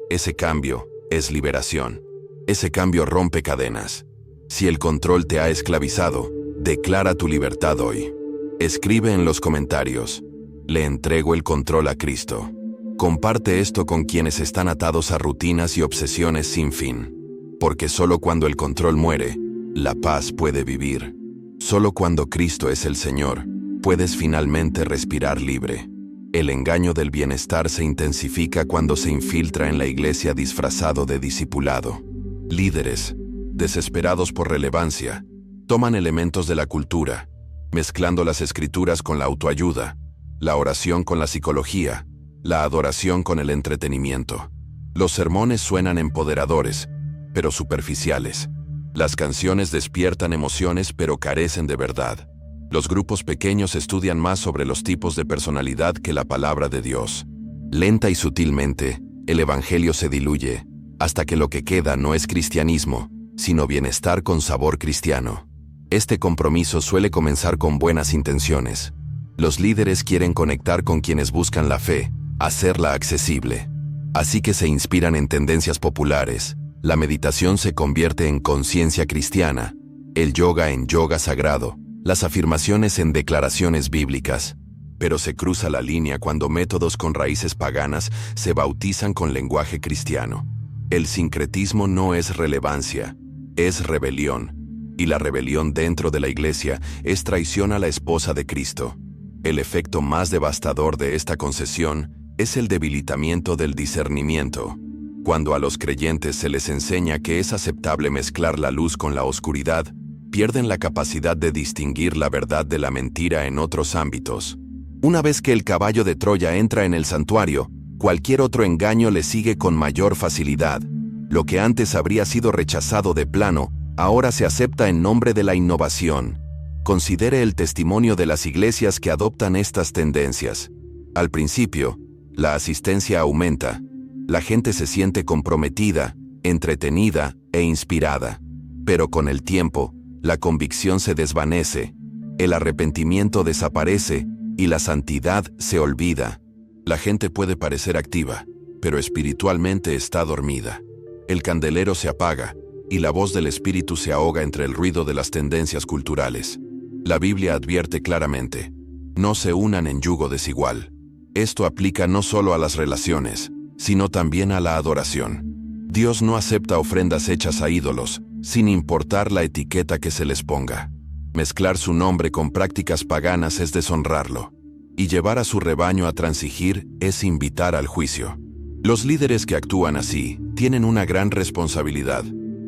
Ese cambio es liberación. Ese cambio rompe cadenas. Si el control te ha esclavizado, declara tu libertad hoy. Escribe en los comentarios, le entrego el control a Cristo. Comparte esto con quienes están atados a rutinas y obsesiones sin fin. Porque solo cuando el control muere, la paz puede vivir. Solo cuando Cristo es el Señor, puedes finalmente respirar libre. El engaño del bienestar se intensifica cuando se infiltra en la iglesia disfrazado de discipulado. Líderes, desesperados por relevancia, toman elementos de la cultura, mezclando las escrituras con la autoayuda, la oración con la psicología, la adoración con el entretenimiento. Los sermones suenan empoderadores, pero superficiales. Las canciones despiertan emociones pero carecen de verdad. Los grupos pequeños estudian más sobre los tipos de personalidad que la palabra de Dios. Lenta y sutilmente, el Evangelio se diluye, hasta que lo que queda no es cristianismo, sino bienestar con sabor cristiano. Este compromiso suele comenzar con buenas intenciones. Los líderes quieren conectar con quienes buscan la fe, hacerla accesible. Así que se inspiran en tendencias populares. La meditación se convierte en conciencia cristiana, el yoga en yoga sagrado, las afirmaciones en declaraciones bíblicas. Pero se cruza la línea cuando métodos con raíces paganas se bautizan con lenguaje cristiano. El sincretismo no es relevancia, es rebelión. Y la rebelión dentro de la iglesia es traición a la esposa de Cristo. El efecto más devastador de esta concesión es el debilitamiento del discernimiento. Cuando a los creyentes se les enseña que es aceptable mezclar la luz con la oscuridad, pierden la capacidad de distinguir la verdad de la mentira en otros ámbitos. Una vez que el caballo de Troya entra en el santuario, cualquier otro engaño le sigue con mayor facilidad. Lo que antes habría sido rechazado de plano, ahora se acepta en nombre de la innovación. Considere el testimonio de las iglesias que adoptan estas tendencias. Al principio, la asistencia aumenta. La gente se siente comprometida, entretenida e inspirada. Pero con el tiempo, la convicción se desvanece, el arrepentimiento desaparece y la santidad se olvida. La gente puede parecer activa, pero espiritualmente está dormida. El candelero se apaga y la voz del espíritu se ahoga entre el ruido de las tendencias culturales. La Biblia advierte claramente: no se unan en yugo desigual. Esto aplica no solo a las relaciones, sino también a la adoración. Dios no acepta ofrendas hechas a ídolos, sin importar la etiqueta que se les ponga. Mezclar su nombre con prácticas paganas es deshonrarlo, y llevar a su rebaño a transigir es invitar al juicio. Los líderes que actúan así tienen una gran responsabilidad,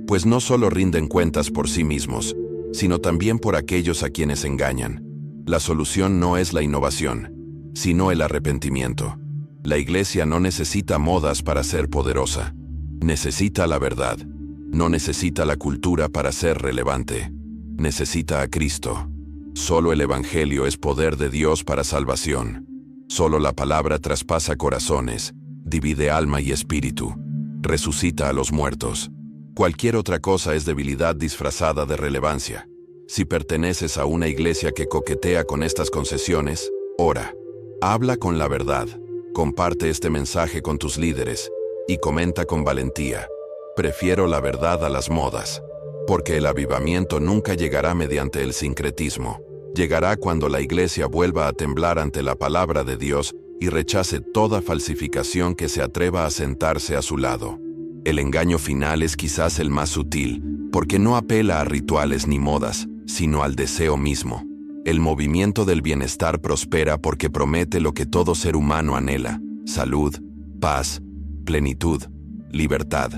pues no solo rinden cuentas por sí mismos, sino también por aquellos a quienes engañan. La solución no es la innovación, sino el arrepentimiento. La iglesia no necesita modas para ser poderosa. Necesita la verdad. No necesita la cultura para ser relevante. Necesita a Cristo. Solo el Evangelio es poder de Dios para salvación. Solo la palabra traspasa corazones, divide alma y espíritu, resucita a los muertos. Cualquier otra cosa es debilidad disfrazada de relevancia. Si perteneces a una iglesia que coquetea con estas concesiones, ora. Habla con la verdad. Comparte este mensaje con tus líderes y comenta con valentía: prefiero la verdad a las modas. Porque el avivamiento nunca llegará mediante el sincretismo. Llegará cuando la iglesia vuelva a temblar ante la palabra de Dios y rechace toda falsificación que se atreva a sentarse a su lado. El engaño final es quizás el más sutil, porque no apela a rituales ni modas, sino al deseo mismo. El movimiento del bienestar prospera porque promete lo que todo ser humano anhela: salud, paz, plenitud, libertad.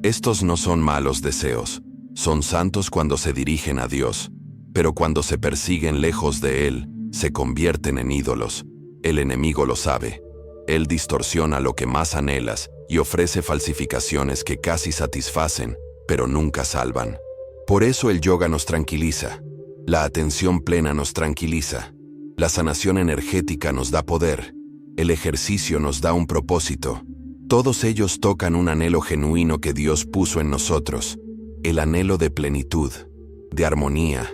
Estos no son malos deseos, son santos cuando se dirigen a Dios, pero cuando se persiguen lejos de Él, se convierten en ídolos. El enemigo lo sabe. Él distorsiona lo que más anhelas y ofrece falsificaciones que casi satisfacen, pero nunca salvan. Por eso el yoga nos tranquiliza. La atención plena nos tranquiliza. La sanación energética nos da poder. El ejercicio nos da un propósito. Todos ellos tocan un anhelo genuino que Dios puso en nosotros. El anhelo de plenitud, de armonía,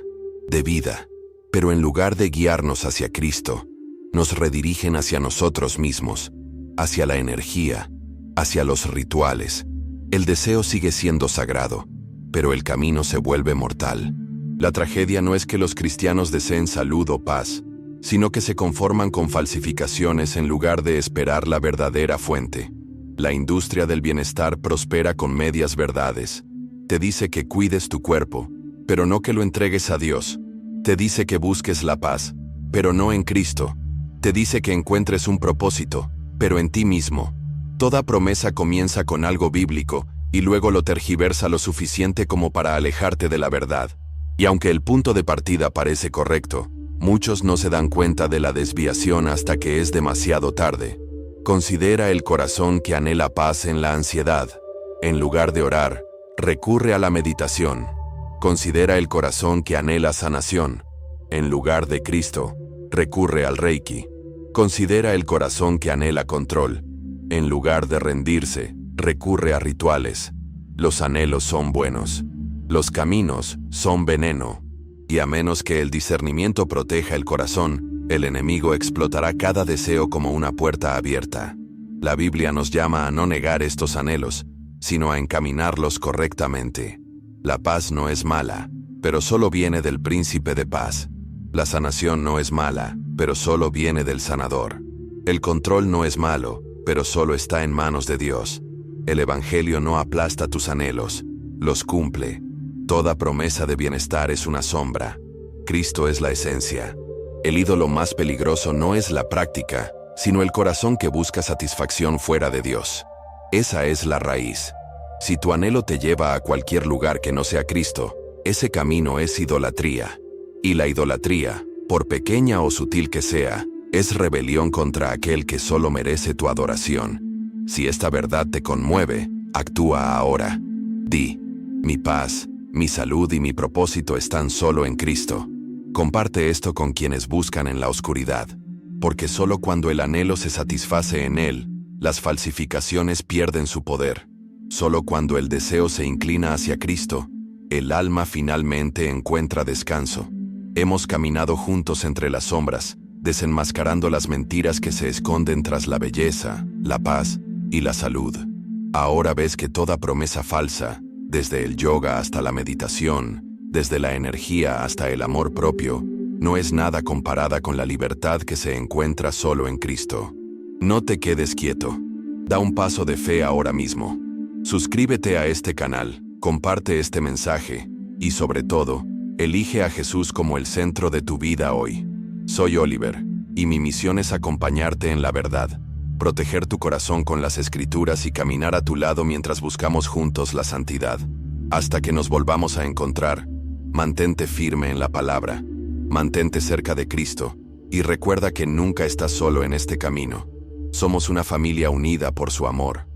de vida. Pero en lugar de guiarnos hacia Cristo, nos redirigen hacia nosotros mismos, hacia la energía, hacia los rituales. El deseo sigue siendo sagrado, pero el camino se vuelve mortal. La tragedia no es que los cristianos deseen salud o paz, sino que se conforman con falsificaciones en lugar de esperar la verdadera fuente. La industria del bienestar prospera con medias verdades. Te dice que cuides tu cuerpo, pero no que lo entregues a Dios. Te dice que busques la paz, pero no en Cristo. Te dice que encuentres un propósito, pero en ti mismo. Toda promesa comienza con algo bíblico y luego lo tergiversa lo suficiente como para alejarte de la verdad. Y aunque el punto de partida parece correcto, muchos no se dan cuenta de la desviación hasta que es demasiado tarde. Considera el corazón que anhela paz en la ansiedad. En lugar de orar, recurre a la meditación. Considera el corazón que anhela sanación. En lugar de Cristo, recurre al Reiki. Considera el corazón que anhela control. En lugar de rendirse, recurre a rituales. Los anhelos son buenos. Los caminos son veneno. Y a menos que el discernimiento proteja el corazón, el enemigo explotará cada deseo como una puerta abierta. La Biblia nos llama a no negar estos anhelos, sino a encaminarlos correctamente. La paz no es mala, pero solo viene del príncipe de paz. La sanación no es mala, pero solo viene del sanador. El control no es malo, pero solo está en manos de Dios. El Evangelio no aplasta tus anhelos, los cumple. Toda promesa de bienestar es una sombra. Cristo es la esencia. El ídolo más peligroso no es la práctica, sino el corazón que busca satisfacción fuera de Dios. Esa es la raíz. Si tu anhelo te lleva a cualquier lugar que no sea Cristo, ese camino es idolatría. Y la idolatría, por pequeña o sutil que sea, es rebelión contra aquel que solo merece tu adoración. Si esta verdad te conmueve, actúa ahora. Di: mi paz, mi salud y mi propósito están solo en Cristo. Comparte esto con quienes buscan en la oscuridad, porque solo cuando el anhelo se satisface en Él, las falsificaciones pierden su poder. Solo cuando el deseo se inclina hacia Cristo, el alma finalmente encuentra descanso. Hemos caminado juntos entre las sombras, desenmascarando las mentiras que se esconden tras la belleza, la paz y la salud. Ahora ves que toda promesa falsa, desde el yoga hasta la meditación, desde la energía hasta el amor propio, no es nada comparada con la libertad que se encuentra solo en Cristo. No te quedes quieto. Da un paso de fe ahora mismo. Suscríbete a este canal, comparte este mensaje y, sobre todo, elige a Jesús como el centro de tu vida hoy. Soy Oliver, y mi misión es acompañarte en la verdad, proteger tu corazón con las Escrituras y caminar a tu lado mientras buscamos juntos la santidad. Hasta que nos volvamos a encontrar, mantente firme en la palabra, mantente cerca de Cristo, y recuerda que nunca estás solo en este camino. Somos una familia unida por su amor.